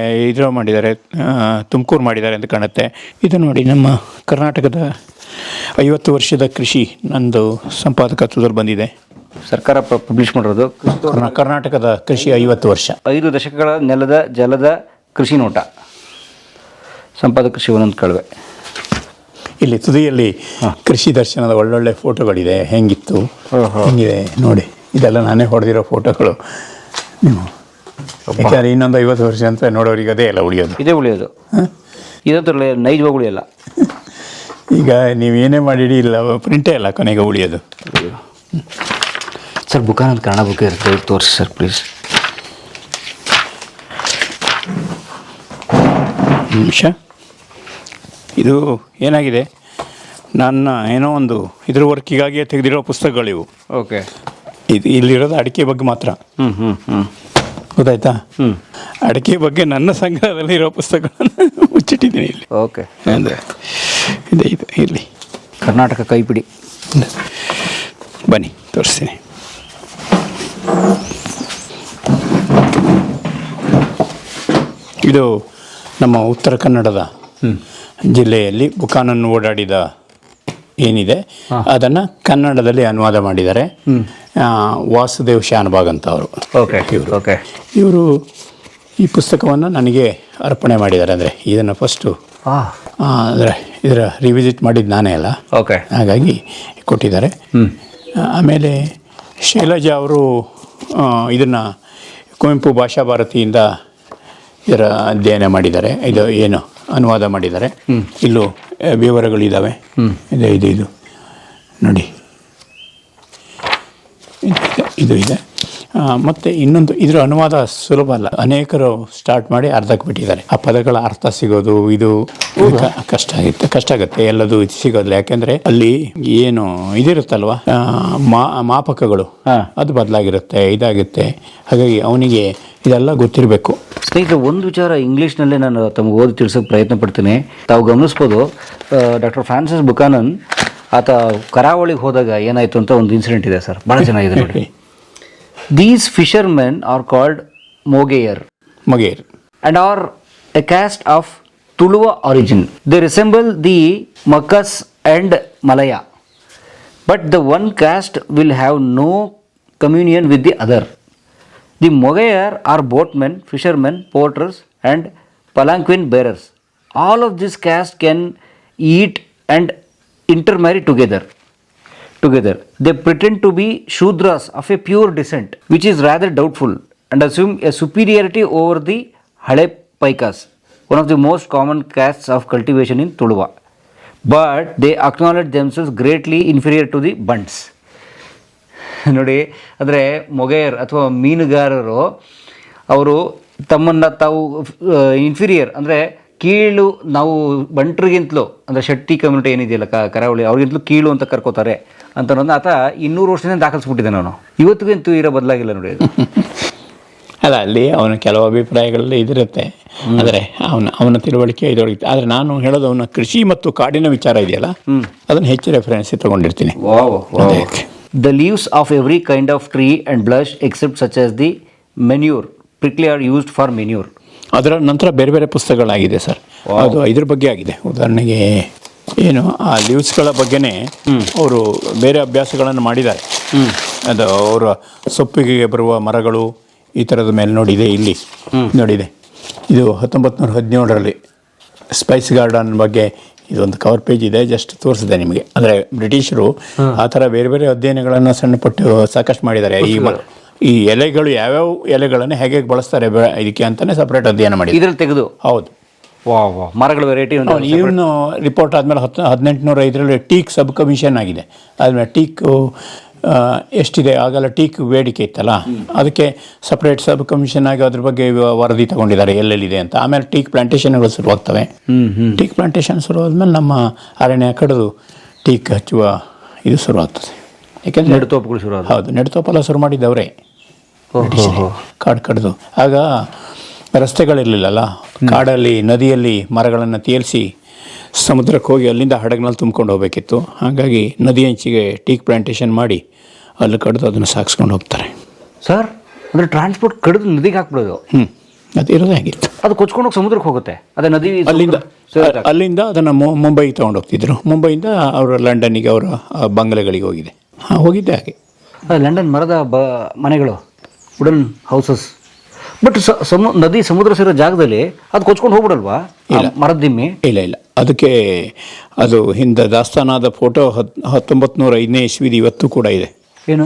ತುಮಕೂರು ಮಾಡಿದ್ದಾರೆ ಅಂತ ಕಾಣುತ್ತೆ. ಇದು ನೋಡಿ, ನಮ್ಮ ಕರ್ನಾಟಕದ 50 ವರ್ಷದ ಕೃಷಿ ನಂದು ಸಂಪಾದಕತ್ವದಲ್ಲಿ ಬಂದಿದೆ. ಸರ್ಕಾರ ಪಬ್ಲಿಷ್ ಮಾಡಿರೋದು ಕರ್ನಾಟಕದ ಕೃಷಿ 50 ವರ್ಷ, 5 ದಶಕಗಳ ನೆಲದ ಜಲದ ಕೃಷಿ ನೋಟ, ಸಂಪಾದಕ ಶಿವಾನಂದ ಕಳ್ವೆ. ಇಲ್ಲಿ ತುದಿಯಲ್ಲಿ ಕೃಷಿ ದರ್ಶನದ ಒಳ್ಳೊಳ್ಳೆ ಫೋಟೋಗಳಿದೆ. ಹೆಂಗಿತ್ತು ಹೆಂಗಿದೆ ನೋಡಿ, ಇದೆಲ್ಲ ನಾನೇ ಹೊಡೆದಿರೋ ಫೋಟೋಗಳು. ನೀವು ಯಾಕೆಂದರೆ ಇನ್ನೊಂದು 50 ವರ್ಷ ಅಂತ ನೋಡೋರಿಗೆ ಅದೇ ಎಲ್ಲ ಉಳಿಯೋದು, ಇದೇ ಉಳಿಯೋದು. ಇದಂತೂ ನೈಜವಾಗಿ ಉಳಿಯಲ್ಲ. ಈಗ ನೀವೇನೇ ಮಾಡಿಡಿ, ಇಲ್ಲ ಪ್ರಿಂಟೇ ಇಲ್ಲ ಕೊನೆಗೆ ಉಳಿಯೋದು. ಸರ್, ಬುಕಾನಂದ ಕನ್ನಡ ಬುಕ್ ಇರುತ್ತೆ, ತೋರಿಸಿ ಸರ್ ಪ್ಲೀಸ್. ನಿಮಿಷ. ಇದು ಏನಾಗಿದೆ, ನನ್ನ ಏನೋ ಒಂದು ಇದ್ರ ವರ್ಕಿಗಾಗಿಯೇ ತೆಗೆದಿರೋ ಪುಸ್ತಕಗಳಿವು. ಓಕೆ. ಇದು ಇಲ್ಲಿರೋದು ಅಡಿಕೆ ಬಗ್ಗೆ ಮಾತ್ರ. ಗೊತ್ತಾಯ್ತಾ? ಅಡಿಕೆ ಬಗ್ಗೆ ನನ್ನ ಸಂಗ್ರಹದಲ್ಲಿರೋ ಪುಸ್ತಕಗಳನ್ನು ಮುಚ್ಚಿಟ್ಟಿದ್ದೀನಿ ಇಲ್ಲಿ. ಓಕೆ. ಅಂದರೆ ಇದೆ, ಇದು ಇಲ್ಲಿ ಕರ್ನಾಟಕ ಕೈಪಿಡಿ. ಬನ್ನಿ ತೋರಿಸ್ತೀನಿ. ಇದು ನಮ್ಮ ಉತ್ತರ ಕನ್ನಡದ ಜಿಲ್ಲೆಯಲ್ಲಿ ಬುಕಾನನ್ ಓಡಾಡಿದ ಏನಿದೆ ಅದನ್ನು ಕನ್ನಡದಲ್ಲಿ ಅನುವಾದ ಮಾಡಿದ್ದಾರೆ. ವಾಸುದೇವ್ ಶಾನಭಾಗ್ ಅಂತ ಅವರು. ಇವರು ಈ ಪುಸ್ತಕವನ್ನು ನನಗೆ ಅರ್ಪಣೆ ಮಾಡಿದ್ದಾರೆ. ಅಂದರೆ ಇದನ್ನು ಫಸ್ಟು ಅಂದರೆ ಇದರ ರಿವಿಸಿಟ್ ಮಾಡಿದ್ದು ನಾನೇ ಅಲ್ಲ, ಹಾಗಾಗಿ ಕೊಟ್ಟಿದ್ದಾರೆ. ಆಮೇಲೆ ಶೈಲಜಾ ಅವರು ಇದನ್ನು ಕುವೆಂಪು ಭಾಷಾ ಭಾರತಿಯಿಂದ ಇದರ ಅಧ್ಯಯನ ಮಾಡಿದ್ದಾರೆ. ಇದು ಏನು ಅನುವಾದ ಮಾಡಿದ್ದಾರೆ. ಇಲ್ಲೂ ವಿವರಗಳಿದ್ದಾವೆ. ಇದು ನೋಡಿ, ಇದು ಇದೆ. ಮತ್ತು ಇನ್ನೊಂದು, ಇದರ ಅನುವಾದ ಸುಲಭ ಅಲ್ಲ. ಅನೇಕರು ಸ್ಟಾರ್ಟ್ ಮಾಡಿ ಅರ್ಧಕ್ಕೆ ಬಿಟ್ಟಿದ್ದಾರೆ. ಆ ಪದಗಳ ಅರ್ಥ ಸಿಗೋದು ಇದು ಕಷ್ಟ ಆಗುತ್ತೆ. ಎಲ್ಲದು ಸಿಗೋದಿಲ್ಲ. ಯಾಕೆಂದರೆ ಅಲ್ಲಿ ಏನು ಇದಿರುತ್ತಲ್ವ, ಮಾಪಕಗಳು ಅದು ಬದಲಾಗಿರುತ್ತೆ, ಇದಾಗುತ್ತೆ. ಹಾಗಾಗಿ ಅವನಿಗೆ ಇದೆಲ್ಲ ಗೊತ್ತಿರಬೇಕು. ಸ್ನೇಹಿತರೆ, ಒಂದು ವಿಚಾರ ಇಂಗ್ಲೀಷ್ನಲ್ಲೇ ನಾನು ತಮಗೆ ಓದಿ ತಿಳಿಸೋಕೆ ಪ್ರಯತ್ನ ಪಡ್ತೀನಿ. ತಾವು ಗಮನಿಸ್ಬೋದು, ಡಾಕ್ಟರ್ ಫ್ರಾನ್ಸಿಸ್ ಬುಕಾನನ್ ಆತ ಕರಾವಳಿಗೆ ಹೋದಾಗ ಏನಾಯಿತು ಅಂತ ಒಂದು ಇನ್ಸಿಡೆಂಟ್ ಇದೆ ಸರ್, ಭಾಳ ಚೆನ್ನಾಗಿದೆ ನೋಡಿ. These fishermen are called Mogayer and are a caste of Tuluva origin. They resemble the Makkas and Malaya, but the one caste will have no communion with the other. The Mogayer are boatmen, fishermen, porters and palanquin bearers. All of this caste can eat and intermarry together. They pretend to be Shudras of a pure descent, which is rather doubtful, and assume a superiority over the Hale Paikas, one of the most common castes of cultivation in Tuluva. But they acknowledge themselves greatly inferior to the Bunts. ನೋಡಿ, ಅಂದರೆ ಮೊಗೇಯರ್ ಅಥವಾ ಮೀನುಗಾರರು ಅವರು ತಮ್ಮನ್ನು ತಾವು inferior ಅಂದರೆ ಕೀಳು, ನಾವು ಬಂಟ್ರಿಗಿಂತಲೂ ಅಂದರೆ ಶೆಟ್ಟಿ ಕಮ್ಯುನಿಟಿ ಏನಿದೆಯಲ್ಲ ಕರಾವಳಿ, ಅವ್ರಿಗಿಂತಲೂ ಕೀಳು ಅಂತ ಕರ್ಕೋತಾರೆ ಅಂತ ಅನ್ನೋದನ್ನ ಆತ 200 ವರ್ಷದಿಂದ ದಾಖಲಿಸ್ಬಿಟ್ಟಿದ್ದೆ. ನಾನು ಇವತ್ತಿಗಂತೂ ಇರೋ ಬದಲಾಗಿಲ್ಲ ನೋಡಿ. ಅಲ್ಲ, ಅಲ್ಲಿ ಅವನ ಕೆಲವು ಅಭಿಪ್ರಾಯಗಳೆಲ್ಲ ಇದಿರುತ್ತೆ, ಆದರೆ ಅವನ ತಿಳುವಳಿಕೆ ಇದೊಳಗೆ. ಆದರೆ ನಾನು ಹೇಳೋದು, ಅವನ ಕೃಷಿ ಮತ್ತು ಕಾಡಿನ ವಿಚಾರ ಇದೆಯಲ್ಲ, ಅದನ್ನು ಹೆಚ್ಚು reference ತಗೊಂಡಿರ್ತೀನಿ. The leaves of every kind of tree and blush except such as the manure, prickly are used for manure. ಅದರ ನಂತರ ಬೇರೆ ಬೇರೆ ಪುಸ್ತಕಗಳಾಗಿದೆ ಸರ್, ಅದು ಇದ್ರ ಬಗ್ಗೆ ಆಗಿದೆ. ಉದಾಹರಣೆಗೆ ಏನು ಆ ಲೀವ್ಸ್ಗಳ ಬಗ್ಗೆನೇ ಅವರು ಬೇರೆ ಅಭ್ಯಾಸಗಳನ್ನು ಮಾಡಿದ್ದಾರೆ. ಅದು ಅವರ ಸೊಪ್ಪಿಗೆ ಬರುವ ಮರಗಳು ಈ ಥರದ ಮೇಲೆ ನೋಡಿದೆ. ಇಲ್ಲಿ ನೋಡಿದೆ, ಇದು 1917ರಲ್ಲಿ ಸ್ಪೈಸ್ ಗಾರ್ಡನ್ ಬಗ್ಗೆ ಇದೊಂದು ಕವರ್ ಪೇಜ್ ಇದೆ, ಜಸ್ಟ್ ತೋರಿಸಿದೆ ನಿಮಗೆ. ಅಂದರೆ ಬ್ರಿಟಿಷರು ಆ ಥರ ಬೇರೆ ಬೇರೆ ಅಧ್ಯಯನಗಳನ್ನು ಸಣ್ಣಪಟ್ಟು ಸಾಕಷ್ಟು ಮಾಡಿದ್ದಾರೆ. ಈ ಎಲೆಗಳು ಯಾವ್ಯಾವ ಎಲೆಗಳನ್ನು ಹೇಗೆ ಬಳಸ್ತಾರೆ ಇದಕ್ಕೆ ಅಂತಲೇ ಸಪ್ರೇಟ್ ಅಧ್ಯಯನ ಮಾಡಿ ಇದ್ರಲ್ಲಿ ತೆಗೆದು. ಹೌದು, ವಾ ಮರಗಳ ವೆರೈಟಿ ಇವನು ರಿಪೋರ್ಟ್ ಆದಮೇಲೆ 1805 ಟೀಕ್ ಸಬ್ ಕಮಿಷನ್ ಆಗಿದೆ. ಆದಮೇಲೆ ಟೀಕು ಎಷ್ಟಿದೆ ಆಗೆಲ್ಲ ಟೀಕ್ ಬೇಡಿಕೆ ಇತ್ತಲ್ಲ, ಅದಕ್ಕೆ ಸಪ್ರೇಟ್ ಸಬ್ ಕಮಿಷನ್ ಆಗಿ ಅದ್ರ ಬಗ್ಗೆ ವರದಿ ತಗೊಂಡಿದ್ದಾರೆ ಎಲ್ಲೆಲ್ಲಿದೆ ಅಂತ. ಆಮೇಲೆ ಟೀಕ್ ಪ್ಲಾಂಟೇಷನ್ಗಳು ಶುರುವಾಗ್ತವೆ. ಟೀಕ್ ಪ್ಲಾಂಟೇಷನ್ ಶುರುವಾದ್ಮೇಲೆ ನಮ್ಮ ಅರಣ್ಯ ಕಡಿದು ಟೀಕ್ ಹಚ್ಚುವ ಇದು ಶುರುವಾಗ್ತದೆ. ಯಾಕೆಂದರೆ ನೆಡುತೋಪುಗಳು ಶುರು. ಹೌದು, ನೆಡುತೋಪೆಲ್ಲ ಶುರು ಮಾಡಿದ್ದವರೇ, ಕಾಡು ಕಡಿದು. ಆಗ ರಸ್ತೆಗಳಿರಲಿಲ್ಲಲ್ಲ, ಕಾಡಲ್ಲಿ ನದಿಯಲ್ಲಿ ಮರಗಳನ್ನು ತೇಲಿಸಿ ಸಮುದ್ರಕ್ಕೆ ಹೋಗಿ ಅಲ್ಲಿಂದ ಹಡಗಿನಲ್ಲಿ ತುಂಬ್ಕೊಂಡು ಹೋಗಬೇಕಿತ್ತು. ಹಾಗಾಗಿ ನದಿ ಅಂಚಿಗೆ ಟೀಕ್ ಪ್ಲಾಂಟೇಷನ್ ಮಾಡಿ ಅಲ್ಲಿ ಕಡಿದು ಅದನ್ನು ಸಾಗಿಸ್ಕೊಂಡು ಹೋಗ್ತಾರೆ ಸರ್. ಅಂದರೆ ಟ್ರಾನ್ಸ್ಪೋರ್ಟ್ ಕಡಿದು ನದಿಗೆ ಹಾಕ್ಬಿಡೋದು. ಅದು ಇರೋದೇ ಆಗಿತ್ತು. ಅದು ಕೊಚ್ಕೊಂಡು ಹೋಗಿ ಸಮುದ್ರಕ್ಕೆ ಹೋಗುತ್ತೆ. ಅದೇ ನದಿ ಅಲ್ಲಿಂದ ಅದನ್ನು ಮುಂಬೈಗೆ ತೊಗೊಂಡು ಹೋಗ್ತಿದ್ರು. ಮುಂಬೈಯಿಂದ ಅವರು ಲಂಡನ್ನಿಗೆ, ಅವರ ಬಂಗಲೆಗಳಿಗೆ ಹೋಗಿದೆ. ಹೋಗಿದ್ದೆ ಹಾಗೆ. ಲಂಡನ್ ಮರದ ಮನೆಗಳು, ವುಡನ್ ಹೌಸಸ್. ಬಟ್ ನದಿ ಸಮುದ್ರ ಸೇರೋ ಜಾಗದಲ್ಲಿ ಅದು ಕೊಚ್ಕೊಂಡು ಹೋಗ್ಬಿಡಲ್ವಾ ಮರದ ದಿಮ್ಮಿ? ಇಲ್ಲ, ಅದಕ್ಕೆ ಅದು ಹಿಂದೆ ದಾಸ್ತಾನಾದ ಫೋಟೋ 1905ನೇ ಇಸ್ವಿದು ಇವತ್ತು ಕೂಡ ಇದೆ. ಏನು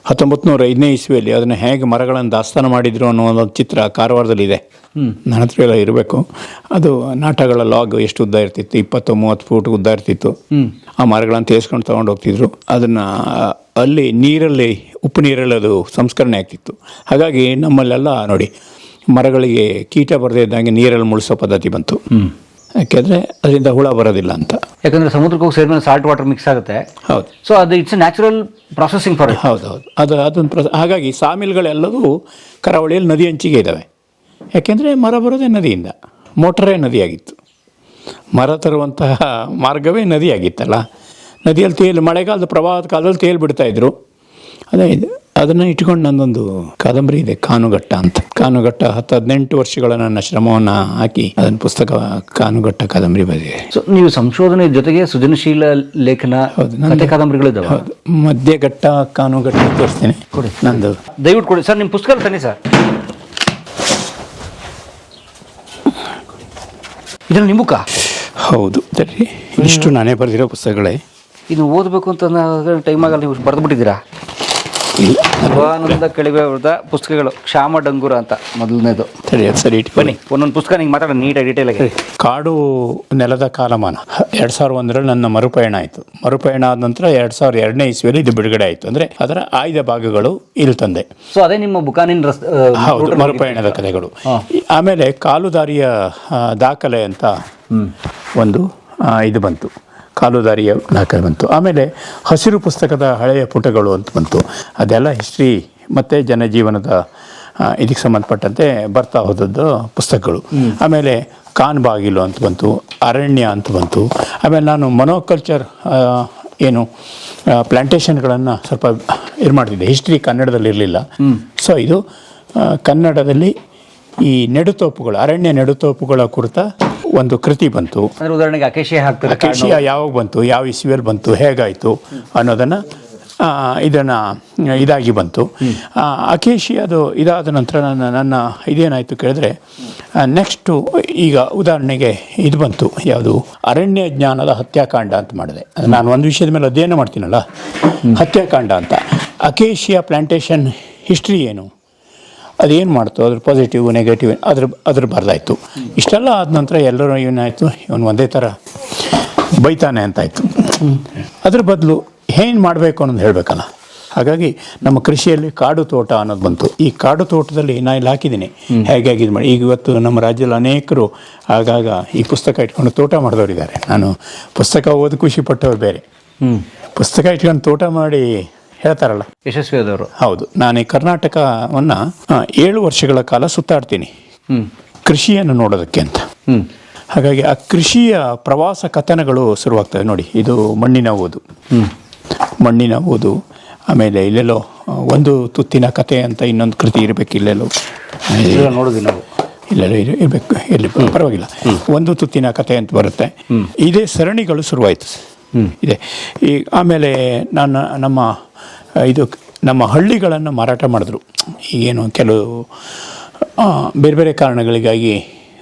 1905ನೇ ಇಸ್ವಿಯಲ್ಲಿ ಅದನ್ನು ಹೇಗೆ ಮರಗಳನ್ನು ದಾಸ್ತಾನ ಮಾಡಿದ್ರು ಅನ್ನೋ ಒಂದು ಚಿತ್ರ ಕಾರವಾರದಲ್ಲಿದೆ. ನನ್ನ ಹತ್ರ ಎಲ್ಲ ಇರಬೇಕು. ಅದು ನಾಟಗಳ ಲಾಗ್ ಎಷ್ಟು ಉದ್ದ ಇರ್ತಿತ್ತು, 20-30 ಫೂಟ್ ಉದ್ದ ಇರ್ತಿತ್ತು. ಆ ಮರಗಳನ್ನು ತೇಸ್ಕೊಂಡು ತೊಗೊಂಡು ಹೋಗ್ತಿದ್ರು. ಅದನ್ನು ಅಲ್ಲಿ ನೀರಲ್ಲಿ, ಉಪ್ಪು ನೀರಲ್ಲಿ ಅದು ಸಂಸ್ಕರಣೆ ಆಗ್ತಿತ್ತು. ಹಾಗಾಗಿ ನಮ್ಮಲ್ಲೆಲ್ಲ ನೋಡಿ, ಮರಗಳಿಗೆ ಕೀಟ ಬರದೇ ಇದ್ದಂಗೆ ನೀರಲ್ಲಿ ಮುಳಿಸೋ ಪದ್ಧತಿ ಬಂತು. ಯಾಕೆಂದರೆ ಅದರಿಂದ ಹುಳ ಬರೋದಿಲ್ಲ ಅಂತ. ಯಾಕಂದರೆ ಸಮುದ್ರಕ್ಕೆ ಹೋಗಿ ಸೇರಿದ ಸಾಲ್ಟ್ ವಾಟರ್ ಮಿಕ್ಸ್ ಆಗುತ್ತೆ. ಹೌದು. ಸೊ ಅದು it's natural processing for it. ಹೌದು, ಅದೊಂದು ಹಾಗಾಗಿ ಸಾಮಿಲ್ಗಳೆಲ್ಲವೂ ಕರಾವಳಿಯಲ್ಲಿ ನದಿ ಅಂಚಿಗೆ ಇದ್ದಾವೆ. ಯಾಕೆಂದರೆ ಮರ ಬರೋದೇ ನದಿಯಿಂದ, ಮೋಟರೇ ನದಿಯಾಗಿತ್ತು. ಮರ ತರುವಂತಹ ಮಾರ್ಗವೇ ನದಿಯಾಗಿತ್ತಲ್ಲ. ನದಿಯಲ್ಲಿ ಮಳೆಗಾಲದ ಪ್ರವಾಹದ ಕಾಲದಲ್ಲಿ ತೇಲ್ ಬಿಡ್ತಾಯಿದ್ರು. ಅದೇ ಇದು, ಅದನ್ನು ಇಟ್ಕೊಂಡು ನನ್ನೊಂದು ಕಾದಂಬರಿ ಇದೆ, ಕಾನುಘಟ್ಟ ಅಂತ. ಕಾನುಘಟ್ಟ 18 ವರ್ಷಗಳ ನನ್ನ ಶ್ರಮವನ್ನು ಹಾಕಿ ಅದನ್ನು ಪುಸ್ತಕ ಕಾನುಘಟ್ಟ ಕಾದಂಬರಿ ಬರೆದಿದೆ. ಸೊ ನೀವು ಸಂಶೋಧನೆ ಜೊತೆಗೆ ಸೃಜನಶೀಲ ಲೇಖನ, ಕಥೆ ಕಾದಂಬರಿಗಳಿದ್ದಾವೆ? ಹೌದು. ಮಧ್ಯಘಟ್ಟ, ಕಾನುಘಟ್ಟ ತೋರಿಸ್ತೇನೆ, ಕೊಡಿ ನಂದು. ದಯವಿಟ್ಟು ಕೊಡಿ ಸರ್, ನಿಮ್ಮ ಪುಸ್ತಕ ತನ್ನಿ ಸರ್. ಇದನ್ನು ನಿಮ್ಮ ಬುಕ್ಕ? ಹೌದು, ಸರಿ. ಇಷ್ಟು ನಾನೇ ಬರೆದಿರೋ ಪುಸ್ತಕಗಳೇ. ಇದು ಓದಬೇಕು ಅಂತ ಟೈಮ್ ಆಗಲ್ಲ, ನೀವು ಬರೆದು ಬಿಟ್ಟಿದ್ದೀರಾ? ಇಲ್ಲ, ಶಿವಾನಂದ ಕೆಳಗೆ ಬರೆದ ಪುಸ್ತಕಗಳು. ಕ್ಷಾಮ ಡಂಗೂರ ಅಂತ ಮೊದಲನೇದು. ಸರಿ ಬನ್ನಿ, ಒಂದೊಂದು ಪುಸ್ತಕ ನಿಂಗೆ ಮಾತಾಡೋಣ ನೀಟಾಗಿ ಡೀಟೇಲಾಗಿ. ಕಾಡು ನೆಲದ ಕಾಲಮಾನ 2001ರಲ್ಲಿ ನನ್ನ ಮರುಪಯಣ ಆಯಿತು. ಮರುಪಯಣ ಆದ ನಂತರ 2002ನೇ ಇಸ್ವಿಯಲ್ಲಿ ಇದು ಬಿಡುಗಡೆ ಆಯಿತು. ಅಂದರೆ ಅದರ ಆಯ್ದ ಭಾಗಗಳು ಇಲ್ಲಿ ತಂದೆ. ಸೊ ಅದೇ ನಿಮ್ಮ ಬುಕಾನಿನ ಹೌದು, ಮರುಪಯಣದ ಕಥೆಗಳು. ಆಮೇಲೆ ಕಾಲುದಾರಿಯ ದಾಖಲೆ ಅಂತ ಒಂದು ಇದು ಬಂತು, ಕಾಲುದಾರಿಯ ದಾಖಲೆ ಬಂತು. ಆಮೇಲೆ ಹಸಿರು ಪುಸ್ತಕದ ಹಳೆಯ ಪುಟಗಳು ಅಂತ ಬಂತು. ಅದೆಲ್ಲ ಹಿಸ್ಟ್ರಿ ಮತ್ತು ಜನಜೀವನದ ಇದಕ್ಕೆ ಸಂಬಂಧಪಟ್ಟಂತೆ ಬರ್ತಾ ಹೋದದ್ದು ಪುಸ್ತಕಗಳು. ಆಮೇಲೆ ಕಾನ್ ಬಾಗಿಲು ಅಂತ ಬಂತು, ಅರಣ್ಯ ಅಂತ ಬಂತು. ಆಮೇಲೆ ನಾನು ಮನೋಕಲ್ಚರ್ ಏನು ಪ್ಲಾಂಟೇಷನ್ಗಳನ್ನು ಸ್ವಲ್ಪ ಇದು ಮಾಡ್ತಿದ್ದೆ. ಹಿಸ್ಟ್ರಿ ಕನ್ನಡದಲ್ಲಿ ಇರಲಿಲ್ಲ. ಸೊ ಇದು ಕನ್ನಡದಲ್ಲಿ ಈ ನೆಡುತೋಪುಗಳು, ಅರಣ್ಯ ನೆಡುತೋಪುಗಳ ಕುರಿತ ಒಂದು ಕೃತಿ ಬಂತು. ಉದಾಹರಣೆಗೆ ಅಕೇಶಿಯಾ ಯಾವಾಗ ಬಂತು, ಯಾವ ಇಸ್ವಿಯಲ್ಲಿ ಬಂತು, ಹೇಗಾಯಿತು ಅನ್ನೋದನ್ನು ಇದಾಗಿ ಬಂತು. ಅಕೇಶಿಯಾದು ಇದಾದ ನಂತರ ನನ್ನ ಇದೇನಾಯಿತು ಕೇಳಿದ್ರೆ, ನೆಕ್ಸ್ಟು ಈಗ ಉದಾಹರಣೆಗೆ ಇದು ಬಂತು, ಯಾವುದು ಅರಣ್ಯ ಜ್ಞಾನದ ಹತ್ಯಾಕಾಂಡ ಅಂತ ಮಾಡಿದೆ. ನಾನು ಒಂದು ವಿಷಯದ ಮೇಲೆ ಅಧ್ಯಯನ ಮಾಡ್ತೀನಲ್ಲ, ಹತ್ಯಾಕಾಂಡ ಅಂತ. ಅಕೇಶಿಯಾ ಪ್ಲಾಂಟೇಷನ್ ಹಿಸ್ಟ್ರಿ ಏನು, ಅದೇನು ಮಾಡ್ತು, ಅದ್ರ ಪಾಸಿಟಿವ್ ನೆಗೆಟಿವ್ ಅದ್ರ ಬರೆದಾಯಿತು. ಇಷ್ಟೆಲ್ಲ ಆದ ನಂತರ ಎಲ್ಲರೂ ಏನಾಯಿತು, ಇವನು ಒಂದೇ ಥರ ಬೈತಾನೆ ಅಂತಾಯಿತು. ಅದ್ರ ಬದಲು ಏನು ಮಾಡಬೇಕು ಅನ್ನೋದು ಹೇಳಬೇಕಲ್ಲ. ಹಾಗಾಗಿ ನಮ್ಮ ಕೃಷಿಯಲ್ಲಿ ಕಾಡು ತೋಟ ಅನ್ನೋದು ಬಂತು. ಈ ಕಾಡು ತೋಟದಲ್ಲಿ ನಾನು ಇಲ್ಲಿ ಹಾಕಿದ್ದೀನಿ ಹೇಗೆ ಇದು ಮಾಡಿ. ಈಗ ಇವತ್ತು ನಮ್ಮ ರಾಜ್ಯದಲ್ಲಿ ಅನೇಕರು ಆಗಾಗ ಈ ಪುಸ್ತಕ ಇಟ್ಕೊಂಡು ತೋಟ ಮಾಡಿದವರಿದ್ದಾರೆ. ನಾನು ಪುಸ್ತಕ ಓದಿ ಖುಷಿ ಪಟ್ಟವ್ರು ಬೇರೆ, ಪುಸ್ತಕ ಇಟ್ಕೊಂಡು ತೋಟ ಮಾಡಿ ಹೇಳ್ತಾರಲ್ಲ ಯಶಸ್ವಿ ಆದವರು. ಹೌದು. ನಾನು ಈ ಕರ್ನಾಟಕವನ್ನು 7 ವರ್ಷಗಳ ಕಾಲ ಸುತ್ತಾಡ್ತೀನಿ ಕೃಷಿಯನ್ನು ನೋಡೋದಕ್ಕೆ ಅಂತ. ಹಾಗಾಗಿ ಆ ಕೃಷಿಯ ಪ್ರವಾಸ ಕಥನಗಳು ಶುರುವಾಗ್ತವೆ ನೋಡಿ. ಇದು ಮಣ್ಣಿನ ಓದು. ಆಮೇಲೆ ಇಲ್ಲೆಲ್ಲೋ ಒಂದು ತುತ್ತಿನ ಕತೆ ಅಂತ ಇನ್ನೊಂದು ಕೃತಿ ಇರಬೇಕು. ಇಲ್ಲೆಲ್ಲೋ ನೋಡೋದು ನಾವು ಇಲ್ಲೆಲ್ಲೋ ಇರಬೇಕು, ಎಲ್ಲಿ ಪರವಾಗಿಲ್ಲ. ಒಂದು ತುತ್ತಿನ ಕತೆ ಅಂತ ಬರುತ್ತೆ. ಇದೇ ಸರಣಿಗಳು ಶುರುವಾಯಿತು ಇದೆ. ಈ ಆಮೇಲೆ ನಮ್ಮ ಹಳ್ಳಿಗಳನ್ನು ಮಾರಾಟ ಮಾಡಿದ್ರು. ಈಗೇನು ಕೆಲವು ಬೇರೆ ಬೇರೆ ಕಾರಣಗಳಿಗಾಗಿ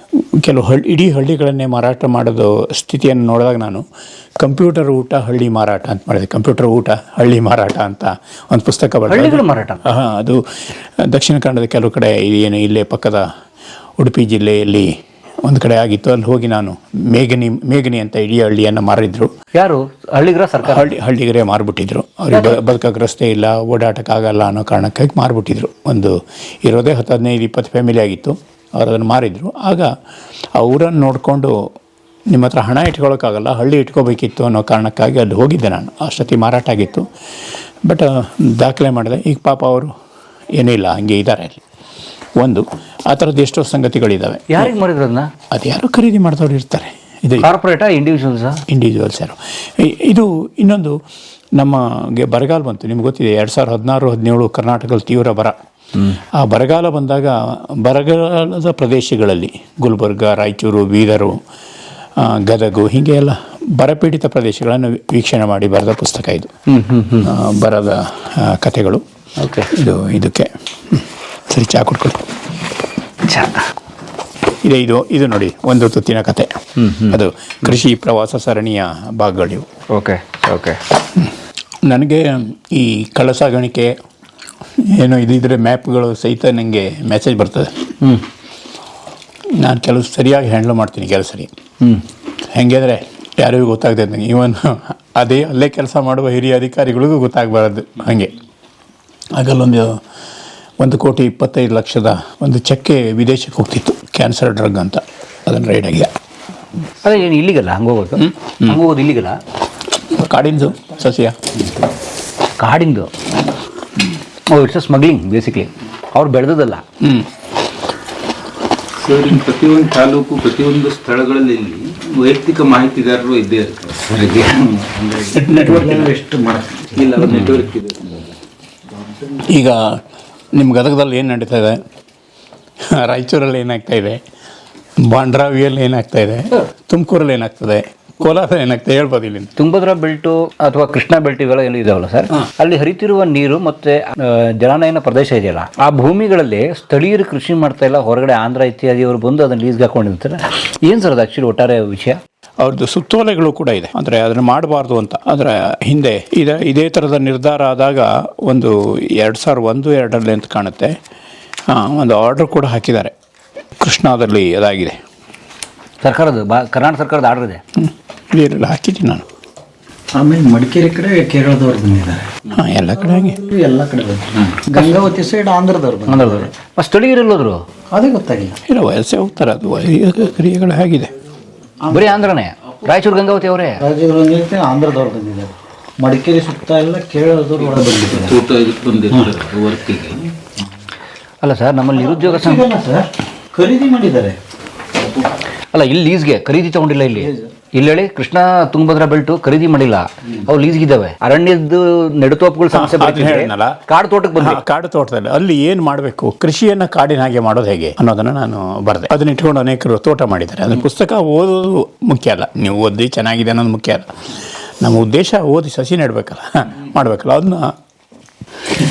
ಕೆಲವು ಇಡೀ ಹಳ್ಳಿಗಳನ್ನೇ ಮಾರಾಟ ಮಾಡೋದು ಸ್ಥಿತಿಯನ್ನು ನೋಡಿದಾಗ ನಾನು ಕಂಪ್ಯೂಟರ್ ಊಟ ಹಳ್ಳಿ ಮಾರಾಟ ಅಂತ ಮಾಡಿದೆ. ಕಂಪ್ಯೂಟರ್ ಊಟ ಹಳ್ಳಿ ಮಾರಾಟ ಅಂತ ಒಂದು ಪುಸ್ತಕ ಬರ್ತದೆ. ಮಾರಾಟ ಅದು ದಕ್ಷಿಣ ಕನ್ನಡದ ಕೆಲವು ಕಡೆ ಏನು ಇಲ್ಲೇ ಪಕ್ಕದ ಉಡುಪಿ ಜಿಲ್ಲೆಯಲ್ಲಿ ಒಂದು ಕಡೆ ಆಗಿತ್ತು. ಅಲ್ಲಿ ಹೋಗಿ ನಾನು ಮೇಘನಿ ಅಂತ ಇಡೀ ಹಳ್ಳಿಯನ್ನು ಮಾರಿದ್ರು. ಯಾರು ಹಳ್ಳಿಗರ ಸರ್ಕಾರ? ಹಳ್ಳಿಗರೇ ಮಾರ್ಬಿಟ್ಟಿದ್ರು. ಅವ್ರಿಗೆ ಬದುಕಕ್ಕೆ ರಸ್ತೆ ಇಲ್ಲ, ಓಡಾಟಕ್ಕಾಗಲ್ಲ ಅನ್ನೋ ಕಾರಣಕ್ಕಾಗಿ ಮಾರ್ಬಿಟ್ಟಿದ್ರು. ಒಂದು ಇರೋದೇ 15-20 ಫ್ಯಾಮಿಲಿ ಆಗಿತ್ತು. ಅವ್ರು ಅದನ್ನು ಮಾರಿದ್ರು. ಆಗ ಊರನ್ನು ನೋಡಿಕೊಂಡು ನಿಮ್ಮ ಹತ್ರ ಹಣ ಇಟ್ಕೊಳ್ಳೋಕ್ಕಾಗಲ್ಲ, ಹಳ್ಳಿ ಇಟ್ಕೋಬೇಕಿತ್ತು ಅನ್ನೋ ಕಾರಣಕ್ಕಾಗಿ ಅಲ್ಲಿ ಹೋಗಿದ್ದೆ ನಾನು. ಅಷ್ಟೊತ್ತಿ ಮಾರಾಟ ಆಗಿತ್ತು. ಬಟ್ ದಾಖಲೆ ಮಾಡಿದೆ. ಈಗ ಪಾಪ ಅವರು ಏನೂ ಇಲ್ಲ, ಹಂಗೆ ಇದ್ದಾರೆ ಅಲ್ಲಿ. ಒಂದು ಆ ಥರದ್ದು ಎಷ್ಟೋ ಸಂಗತಿಗಳಿದ್ದಾವೆ. ಯಾರಿಗೆ ಮಾರಿದ್ರು ಅದನ್ನ? ಅದು ಯಾರೋ ಖರೀದಿ ಮಾಡಿದವ್ರು ಇರ್ತಾರೆ. ಇದು ಕಾರ್ಪೊರೇಟಾ, ಇಂಡಿವಿಜುವಲ್ಸಾ? ಇಂಡಿವಿಜುವಲ್ಸ್ ಯಾರು. ಇದು ಇನ್ನೊಂದು ನಮಗೆ ಬರಗಾಲ ಬಂತು, ನಿಮ್ಗೆ ಗೊತ್ತಿದೆ. 2016-17 ಕರ್ನಾಟಕದಲ್ಲಿ ತೀವ್ರ ಬರ. ಆ ಬರಗಾಲ ಬಂದಾಗ ಬರಗಾಲದ ಪ್ರದೇಶಗಳಲ್ಲಿ ಗುಲ್ಬರ್ಗ, ರಾಯಚೂರು, ಬೀದರು, ಗದಗು ಹೀಗೆ ಎಲ್ಲ ಬರಪೀಡಿತ ಪ್ರದೇಶಗಳನ್ನು ವೀಕ್ಷಣೆ ಮಾಡಿ ಬರೆದ ಪುಸ್ತಕ ಇದು. ಬರದ ಕಥೆಗಳು. ಓಕೆ, ಇದಕ್ಕೆ ಸರಿ ಚಾ ಕೊಟ್ಕೊಳ್ಳಿ. ಇದು ನೋಡಿ, ಒಂದು ತುತ್ತಿನ ಕತೆ. ಅದು ಕೃಷಿ ಪ್ರವಾಸ ಸರಣಿಯ ಭಾಗಗಳಿವು. Okay okay. ನನಗೆ ಈ ಕಳ್ಳ ಸಾಗಾಣಿಕೆ ಏನೋ ಇದ್ರೆ ಮ್ಯಾಪ್ಗಳು ಸಹಿತ ನನಗೆ ಮೆಸೇಜ್ ಬರ್ತದೆ. ನಾನು ಕೆಲವು ಸರಿಯಾಗಿ ಹ್ಯಾಂಡಲ್ ಮಾಡ್ತೀನಿ ಕೆಲಸ ಸರಿ. ಹೆಂಗೆ ಅಂದರೆ ಯಾರಿಗೂ ಗೊತ್ತಾಗ್ತದೆ ನನಗೆ. ಇವನ್ ಅಲ್ಲೇ ಕೆಲಸ ಮಾಡುವ ಹಿರಿಯ ಅಧಿಕಾರಿಗಳಿಗೂ ಗೊತ್ತಾಗಬಾರ್ದು. ಹಾಗೆ ಆಗಲ್ಲೊಂದು 1,25,00,000 ಒಂದು ಚೆಕ್ಕೆ ವಿದೇಶಕ್ಕೆ ಹೋಗ್ತಿತ್ತು, ಕ್ಯಾನ್ಸರ್ ಡ್ರಗ್ ಅಂತ. ಅದನ್ನು ರೈಡ್ ಆಗಿದೆ. ಅದೇ ಏನು ಇಲ್ಲಿಗಲ್ಲ ಹಂಗೆ ಹೋಗೋದು ಇಲ್ಲಿಗಲ್ಲ? ಕಾಡಿಂದು ಸಸ್ಯ, ಕಾಡಿಂದು. It's smuggling basically. ಅವ್ರು ಬೆಳೆದಲ್ಲ. ಸರ್, ಪ್ರತಿಯೊಂದು ತಾಲೂಕು, ಪ್ರತಿಯೊಂದು ಸ್ಥಳಗಳಲ್ಲಿ ವೈಯಕ್ತಿಕ ಮಾಹಿತಿಗಾರರು ಇದ್ದೇ ಇರ್ತಾರೆ. ನೆಟ್ವರ್ಕ್ ಎಷ್ಟು ಇಲ್ಲ, ನೆಟ್ವರ್ಕ್ ಇದೆ. ಈಗ ನಿಮ್ಮ ಗದಗದಲ್ಲಿ ಏನು ನಡೀತಾ ಇದೆ, ರಾಯಚೂರಲ್ಲಿ ಏನಾಗ್ತಾಯಿದೆ, ಬಾಂಡ್ರಾವಿಯಲ್ಲಿ ಏನಾಗ್ತಾಯಿದೆ, ತುಮಕೂರಲ್ಲಿ ಏನಾಗ್ತದೆ, ಕೋಲಾರ ಏನಾಗ್ತದೆ ಹೇಳ್ಬೋದು. ಇಲ್ಲಿ ತುಂಗಭದ್ರಾ ಬೆಲ್ಟು ಅಥವಾ ಕೃಷ್ಣ ಬೆಲ್ಟ್ ಇವೆಲ್ಲ ಏನು ಇದಾವಲ್ಲ ಸರ್, ಅಲ್ಲಿ ಹರಿತಿರುವ ನೀರು ಮತ್ತೆ ಜಲಾನಯನ ಪ್ರದೇಶ ಇದೆಯಲ್ಲ, ಆ ಭೂಮಿಗಳಲ್ಲಿ ಸ್ಥಳೀಯರು ಕೃಷಿ ಮಾಡ್ತಾ ಇಲ್ಲ, ಹೊರಗಡೆ ಆಂಧ್ರ ಇತ್ಯಾದಿಯವರು ಬಂದು ಅದನ್ನು ಲೀಸ್ಗೆ ಹಾಕೊಂಡಿರ್ತಾರೆ. ಏನು ಸರ್ ಅದು ಆ್ಯಕ್ಚುಲಿ ಒಟ್ಟಾರೆ ವಿಷಯ? ಅವ್ರದ್ದು ಸುತ್ತೋಲೆಗಳು ಕೂಡ ಇದೆ, ಅಂದರೆ ಅದನ್ನು ಮಾಡಬಾರ್ದು ಅಂತ. ಅದರ ಹಿಂದೆ ಇದೇ ಥರದ ನಿರ್ಧಾರ ಆದಾಗ ಒಂದು 2001-2 ಅಂತ ಕಾಣುತ್ತೆ, ಒಂದು ಆರ್ಡರ್ ಕೂಡ ಹಾಕಿದ್ದಾರೆ. ಕೃಷ್ಣಾದಲ್ಲಿ ಅದಾಗಿದೆ. ಸರ್ಕಾರದ ಕರ್ನಾಟಕ ಸರ್ಕಾರದ ಆರ್ಡರ್ ಇದೆ. ನೀರೆಲ್ಲ ಹಾಕಿದ್ದೀನಿ ನಾನು. ಆಮೇಲೆ ಮಡಿಕೇರಿ ಕಡೆ ಕೇರಳದವ್ರು ಬಂದಿದ್ದಾರೆ. ಎಲ್ಲ ಕಡೆ ಹಾಗೆ, ಎಲ್ಲ ಕಡೆ ಬಂದಿದ್ದಾರೆ. ಗಂಗಾವತಿ ಸೈಡ್ ಆಂಧ್ರದವ್ರು ಬಂದಿದ್ದಾರೆ. ಸ್ಥಳೀಯರು ಎಲ್ಲೋದ್ರು ಅದೇ ಗೊತ್ತಾಗಿಲ್ಲ. ಇಲ್ಲ, ವಯಸ್ಸೇ ಹೋಗ್ತಾರೆ. ಅದು ಕ್ರಿಯೆಗಳು ಹೇಗಿದೆ, ಬರೀ ಆಂಧ್ರನೇ? ರಾಯಚೂರು ಗಂಗಾವತಿ ಅವರೇ ರಾಜ್ಯಗಳು ಬಂದಿರುತ್ತೆ, ಆಂಧ್ರದವ್ರು ಬಂದಿದ್ದಾರೆ. ಮಡಿಕೇರಿ ಸುತ್ತ ಎಲ್ಲ ಕೇರಳದವ್ರು ಒಳಗೆ ಬಂದಿದ್ದಾರೆ. ತೋಟ ಇದಕ್ಕೆ ಬಂದಿರ್ತಾರೆ ವರ್ಕಿಗೆ. ಅಲ್ಲ ಸರ್, ನಮ್ಮಲ್ಲಿ ನಿರುದ್ಯೋಗ ಸರ್ ಖರೀದಿ ಮಾಡಿದ್ದಾರೆ. ಅಲ್ಲ, ಇಲ್ಲಿ ಲೀಸ್ಗೆ ಖರೀದಿ ತಗೊಂಡಿಲ್ಲ. ಇಲ್ಲಿ ಹೇಳಿ, ಕೃಷ್ಣ ತುಂಗಭದ್ರಾ ಬೆಲ್ಟು ಖರೀದಿ ಮಾಡಿಲ್ಲ, ಅವು ಲೀಸ್ಗಿದ್ದಾವೆ. ಅರಣ್ಯದ ನೆಡುತೋಪುಗಳ ಸಮಸ್ಯೆ ಕಾಡು ತೋಟಕ್ಕೆ ಬಂದ. ಕಾಡು ತೋಟದಲ್ಲಿ ಅಲ್ಲಿ ಏನು ಮಾಡಬೇಕು, ಕೃಷಿಯನ್ನು ಕಾಡಿನ ಹಾಗೆ ಮಾಡೋದು ಹೇಗೆ ಅನ್ನೋದನ್ನು ನಾನು ಬರೆದೆ. ಅದನ್ನ ಇಟ್ಕೊಂಡು ಅನೇಕರು ತೋಟ ಮಾಡಿದ್ದಾರೆ. ಅದನ್ನ ಪುಸ್ತಕ ಓದೋದು ಮುಖ್ಯ ಅಲ್ಲ, ನೀವು ಓದಿ ಚೆನ್ನಾಗಿದೆ ಅನ್ನೋದು ಮುಖ್ಯ ಅಲ್ಲ. ನಮ್ಮ ಉದ್ದೇಶ ಓದಿ ಸಸಿ ನೆಡಬೇಕಲ್ಲ, ಮಾಡಬೇಕಲ್ಲ. ಅದನ್ನ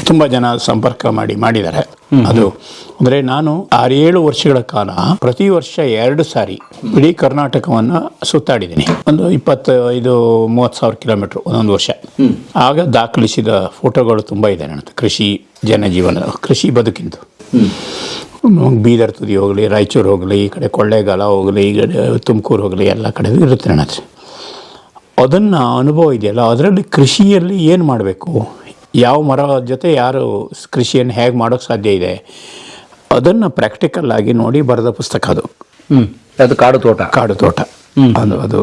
ತುಂಬ ಜನ ಸಂಪರ್ಕ ಮಾಡಿದ್ದಾರೆ. ಅದು ಅಂದರೆ ನಾನು 6-7 ವರ್ಷಗಳ ಕಾಲ ಪ್ರತಿ ವರ್ಷ 2 ಸಾರಿ ಇಡೀ ಕರ್ನಾಟಕವನ್ನು ಸುತ್ತಾಡಿದ್ದೀನಿ. ಒಂದು 25-30,000 ಕಿಲೋಮೀಟ್ರ್ ಒಂದೊಂದು ವರ್ಷ. ಆಗ ದಾಖಲಿಸಿದ ಫೋಟೋಗಳು ತುಂಬ ಇದೆ ನನ್ನ. ಕೃಷಿ ಜನಜೀವನ, ಕೃಷಿ ಬದುಕಿಂದು. ಬೀದರ್ ತುದಿ ಹೋಗಲಿ, ರಾಯಚೂರು ಹೋಗಲಿ, ಈ ಕಡೆ ಕೊಳ್ಳೇಗಾಲ ಹೋಗಲಿ, ಈ ಕಡೆ ತುಮಕೂರು ಹೋಗಲಿ, ಎಲ್ಲ ಕಡೆ ಇರುತ್ತೆ ನನ್ನ ಹತ್ರ. ಅದನ್ನು ಅನುಭವ ಇದೆಯಲ್ಲ, ಅದರಲ್ಲಿ ಕೃಷಿಯಲ್ಲಿ ಏನು ಮಾಡಬೇಕು, ಯಾವ ಮರ ಜೊತೆ ಯಾರು ಕೃಷಿಯನ್ನು ಹೇಗೆ ಮಾಡೋಕ್ಕೆ ಸಾಧ್ಯ ಇದೆ, ಅದನ್ನು ಪ್ರಾಕ್ಟಿಕಲ್ ಆಗಿ ನೋಡಿ ಬರೆದ ಪುಸ್ತಕ ಅದು. ಅದು ಕಾಡು ತೋಟ. ಅದು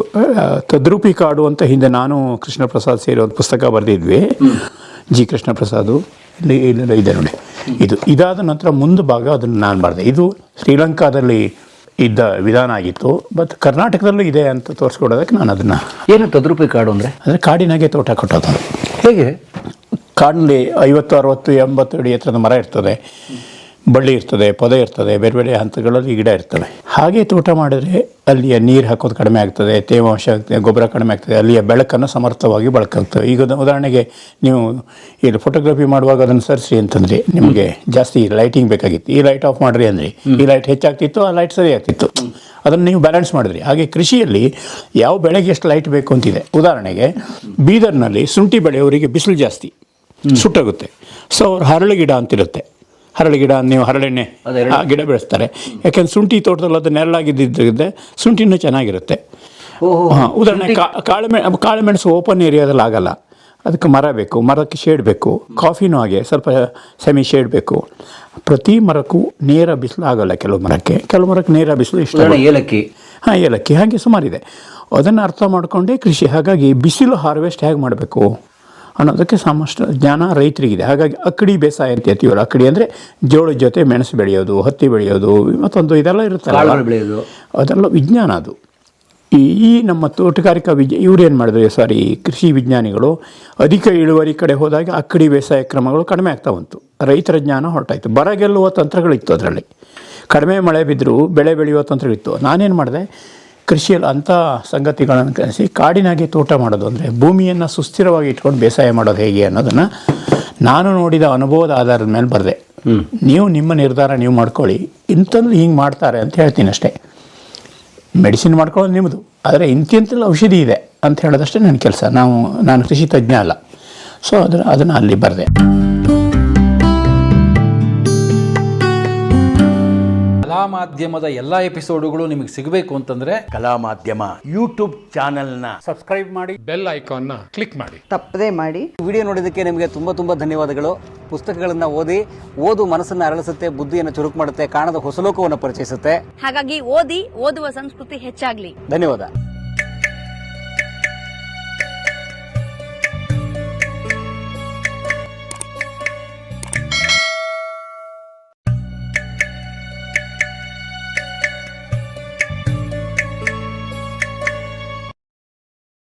ತದ್ರೂಪಿ ಕಾಡು ಅಂತ. ಹಿಂದೆ ನಾನು ಕೃಷ್ಣ ಪ್ರಸಾದ್ ಸೇರಿ ಒಂದು ಪುಸ್ತಕ ಬರೆದಿದ್ವಿ, ಜಿ ಕೃಷ್ಣ ಪ್ರಸಾದ್. ಇಲ್ಲಿ ಇದೆ ನೋಡಿ. ಇದಾದ ನಂತರ ಮುಂದೆ ಭಾಗ ಅದನ್ನು ನಾನು ಬರೆದೆ. ಇದು ಶ್ರೀಲಂಕಾದಲ್ಲಿ ಇದ್ದ ವಿಧಾನ ಆಗಿತ್ತು, ಬಟ್ ಕರ್ನಾಟಕದಲ್ಲೂ ಇದೆ ಅಂತ ತೋರಿಸ್ಕೊಡೋದಕ್ಕೆ ನಾನು ಅದನ್ನು. ಏನು ತದ್ರೂಪಿ ಕಾಡು ಅಂದರೆ ಕಾಡಿನಾಗೆ ತೋಟ ಕಟ್ಟೋದು. ಹೇಗೆ? ಕಾಡಿನಲ್ಲಿ 50-60-80 ಅಡಿ ಎತ್ತರದ ಮರ ಇರ್ತದೆ, ಬಳ್ಳಿ ಇರ್ತದೆ, ಪೊದೆ ಇರ್ತದೆ, ಬೇರೆ ಬೇರೆ ಹಂತಗಳಲ್ಲಿ ಗಿಡ ಇರ್ತವೆ. ಹಾಗೆ ತೋಟ ಮಾಡಿದ್ರೆ ಅಲ್ಲಿಯ ನೀರು ಹಾಕೋದು ಕಡಿಮೆ ಆಗ್ತದೆ, ತೇವಾಂಶ ಆಗ್ತದೆ, ಗೊಬ್ಬರ ಕಡಿಮೆ ಆಗ್ತದೆ, ಅಲ್ಲಿಯ ಬೆಳಕನ್ನು ಸಮರ್ಥವಾಗಿ ಬಳಕಾಗ್ತದೆ. ಈಗ ಉದಾಹರಣೆಗೆ ನೀವು ಇಲ್ಲಿ ಫೋಟೋಗ್ರಫಿ ಮಾಡುವಾಗ ಅದನ್ನು ಸರಿಸಿ ಅಂತಂದರೆ ನಿಮಗೆ ಜಾಸ್ತಿ ಲೈಟಿಂಗ್ ಬೇಕಾಗಿತ್ತು. ಈ ಲೈಟ್ ಆಫ್ ಮಾಡಿರಿ ಅಂದರೆ ಈ ಲೈಟ್ ಹೆಚ್ಚಾಗ್ತಿತ್ತು, ಆ ಲೈಟ್ ಸರಿ ಆಗ್ತಿತ್ತು. ಅದನ್ನು ನೀವು ಬ್ಯಾಲೆನ್ಸ್ ಮಾಡಿದ್ರಿ. ಹಾಗೆ ಕೃಷಿಯಲ್ಲಿ ಯಾವ ಬೆಳೆಗೆ ಎಷ್ಟು ಲೈಟ್ ಬೇಕು ಅಂತಿದೆ. ಉದಾಹರಣೆಗೆ ಬೀದರ್ನಲ್ಲಿ ಶುಂಠಿ ಬೆಳೆಯವರಿಗೆ ಬಿಸಿಲು ಜಾಸ್ತಿ, ಸುಟ್ಟೋಗುತ್ತೆ. ಸೊ ಅವ್ರು ಹರಳು ಗಿಡ ಅಂತಿರುತ್ತೆ, ಹರಳು ಗಿಡ, ನೀವು ಹರಳೆಣ್ಣೆ ಆ ಗಿಡ ಬೆಳೆಸ್ತಾರೆ. ಯಾಕೆಂದ್ರೆ ಶುಂಠಿ ತೋಟದಲ್ಲಿ ಅದು ನೆರಳಾಗಿದ್ದಿದ್ದರೆ ಶುಂಠಿನೂ ಚೆನ್ನಾಗಿರುತ್ತೆ. ಹಾಂ, ಉದಾಹರಣೆ ಕಾಳುಮೆಣಸು ಓಪನ್ ಏರಿಯಾದಲ್ಲಿ ಆಗಲ್ಲ, ಅದಕ್ಕೆ ಮರ ಬೇಕು, ಮರಕ್ಕೆ ಶೇಡ್ ಬೇಕು. ಕಾಫಿನೂ ಹಾಗೆ ಸ್ವಲ್ಪ ಸೆಮಿ ಶೇಡ್ ಬೇಕು. ಪ್ರತಿ ಮರಕ್ಕೂ ನೇರ ಬಿಸಿಲು ಆಗೋಲ್ಲ, ಕೆಲವು ಮರಕ್ಕೆ ನೇರ ಬಿಸಿಲು ಇಷ್ಟ. ಏಲಕ್ಕಿ, ಹಾಂ, ಏಲಕ್ಕಿ, ಹಾಗೆ ಸುಮಾರಿದೆ. ಅದನ್ನು ಅರ್ಥ ಮಾಡಿಕೊಂಡೇ ಕೃಷಿ. ಹಾಗಾಗಿ ಬಿಸಿಲು ಹಾರ್ವೆಸ್ಟ್ ಹೇಗೆ ಮಾಡಬೇಕು ಅನ್ನೋದಕ್ಕೆ ಸಾಕಷ್ಟು ಜ್ಞಾನ ರೈತರಿಗಿದೆ. ಹಾಗಾಗಿ ಅಕ್ಕಡಿ ಬೇಸಾಯ ಅಂತ ಹೇಳ್ತೀವಲ್ಲ, ಅಕ್ಕಡಿ ಅಂದರೆ ಜೋಳದ ಜೊತೆ ಮೆಣಸು ಬೆಳೆಯೋದು, ಹತ್ತಿ ಬೆಳೆಯೋದು, ಮತ್ತೊಂದು ಇದೆಲ್ಲ ಇರುತ್ತಲ್ಲ, ಬೆಳೆಯೋದು, ಅದೆಲ್ಲ ವಿಜ್ಞಾನ. ಅದು ಈ ನಮ್ಮ ತೋಟಗಾರಿಕಾ ಇವ್ರು ಏನು ಮಾಡಿದ್ರು, ಕೃಷಿ ವಿಜ್ಞಾನಿಗಳು ಅಧಿಕ ಇಳುವರಿ ಕಡೆ ಹೋದಾಗ ಅಕ್ಕಡಿ ಬೇಸಾಯ ಕ್ರಮಗಳು ಕಡಿಮೆ ಆಗ್ತಾ ಬಂತು. ರೈತರ ಜ್ಞಾನ ಹೊರಟಾಯಿತು. ಬರ ಗೆಲ್ಲುವ ತಂತ್ರಗಳಿತ್ತು ಅದರಲ್ಲಿ. ಕಡಿಮೆ ಮಳೆ ಬಿದ್ದರೂ ಬೆಳೆ ಬೆಳೆಯುವ ತಂತ್ರಗಳಿತ್ತು. ನಾನೇನು ಮಾಡಿದೆ, ಕೃಷಿಯಲ್ಲಿ ಅಂಥ ಸಂಗತಿಗಳನ್ನು ಕಲಿಸಿ ಕಾಡಿನಾಗೆ ತೋಟ ಮಾಡೋದು, ಅಂದರೆ ಭೂಮಿಯನ್ನು ಸುಸ್ಥಿರವಾಗಿ ಇಟ್ಕೊಂಡು ಬೇಸಾಯ ಮಾಡೋದು ಹೇಗೆ ಅನ್ನೋದನ್ನು ನಾನು ನೋಡಿದ ಅನುಭವದ ಆಧಾರದ ಮೇಲೆ ಬರೆದೆ. ನೀವು ನಿಮ್ಮ ನಿರ್ಧಾರ ನೀವು ಮಾಡ್ಕೊಳ್ಳಿ, ಇಂಥದ್ದು ಹಿಂಗೆ ಮಾಡ್ತಾರೆ ಅಂತ ಹೇಳ್ತೀನಿ ಅಷ್ಟೇ. ಮೆಡಿಸಿನ್ ಮಾಡ್ಕೊಳ್ಳೋದು ನಿಮ್ಮದು, ಆದರೆ ಇಂತಿಂತೆಲ್ಲ ಔಷಧಿ ಇದೆ ಅಂತ ಹೇಳೋದಷ್ಟೇ ನನ್ನ ಕೆಲಸ. ನಾನು ಕೃಷಿ ತಜ್ಞ ಅಲ್ಲ. ಸೊ ಅದನ್ನು ಅಲ್ಲಿ ಬರೆದೆ. ಕಲಾ ಮಾಧ್ಯಮದ ಎಲ್ಲ ಎಪಿಸೋಡುಗಳು ನಿಮಗೆ ಸಿಗಬೇಕು ಅಂತಂದ್ರೆ ಕಲಾ ಮಾಧ್ಯಮ ಯೂಟ್ಯೂಬ್ ಚಾನೆಲ್ನ ಸಬ್ಸ್ಕ್ರೈಬ್ ಮಾಡಿ, ಬೆಲ್ ಐಕಾನ್ನ ಕ್ಲಿಕ್ ಮಾಡಿ. ತಪ್ಪದೇ ಮಾಡಿ. ವಿಡಿಯೋ ನೋಡಿದ್ದಕ್ಕೆ ನಿಮಗೆ ತುಂಬ ಧನ್ಯವಾದಗಳು. ಪುಸ್ತಕಗಳನ್ನು ಓದು ಮನಸ್ಸನ್ನು ಅರಳಿಸುತ್ತೆ, ಬುದ್ಧಿಯನ್ನು ಚುರುಕು ಮಾಡುತ್ತೆ, ಕಾಣದ ಹೊಸಲೋಕವನ್ನು ಪರಿಚಯಿಸುತ್ತೆ. ಹಾಗಾಗಿ ಓದುವ ಸಂಸ್ಕೃತಿ ಹೆಚ್ಚಾಗ್ಲಿ. ಧನ್ಯವಾದ.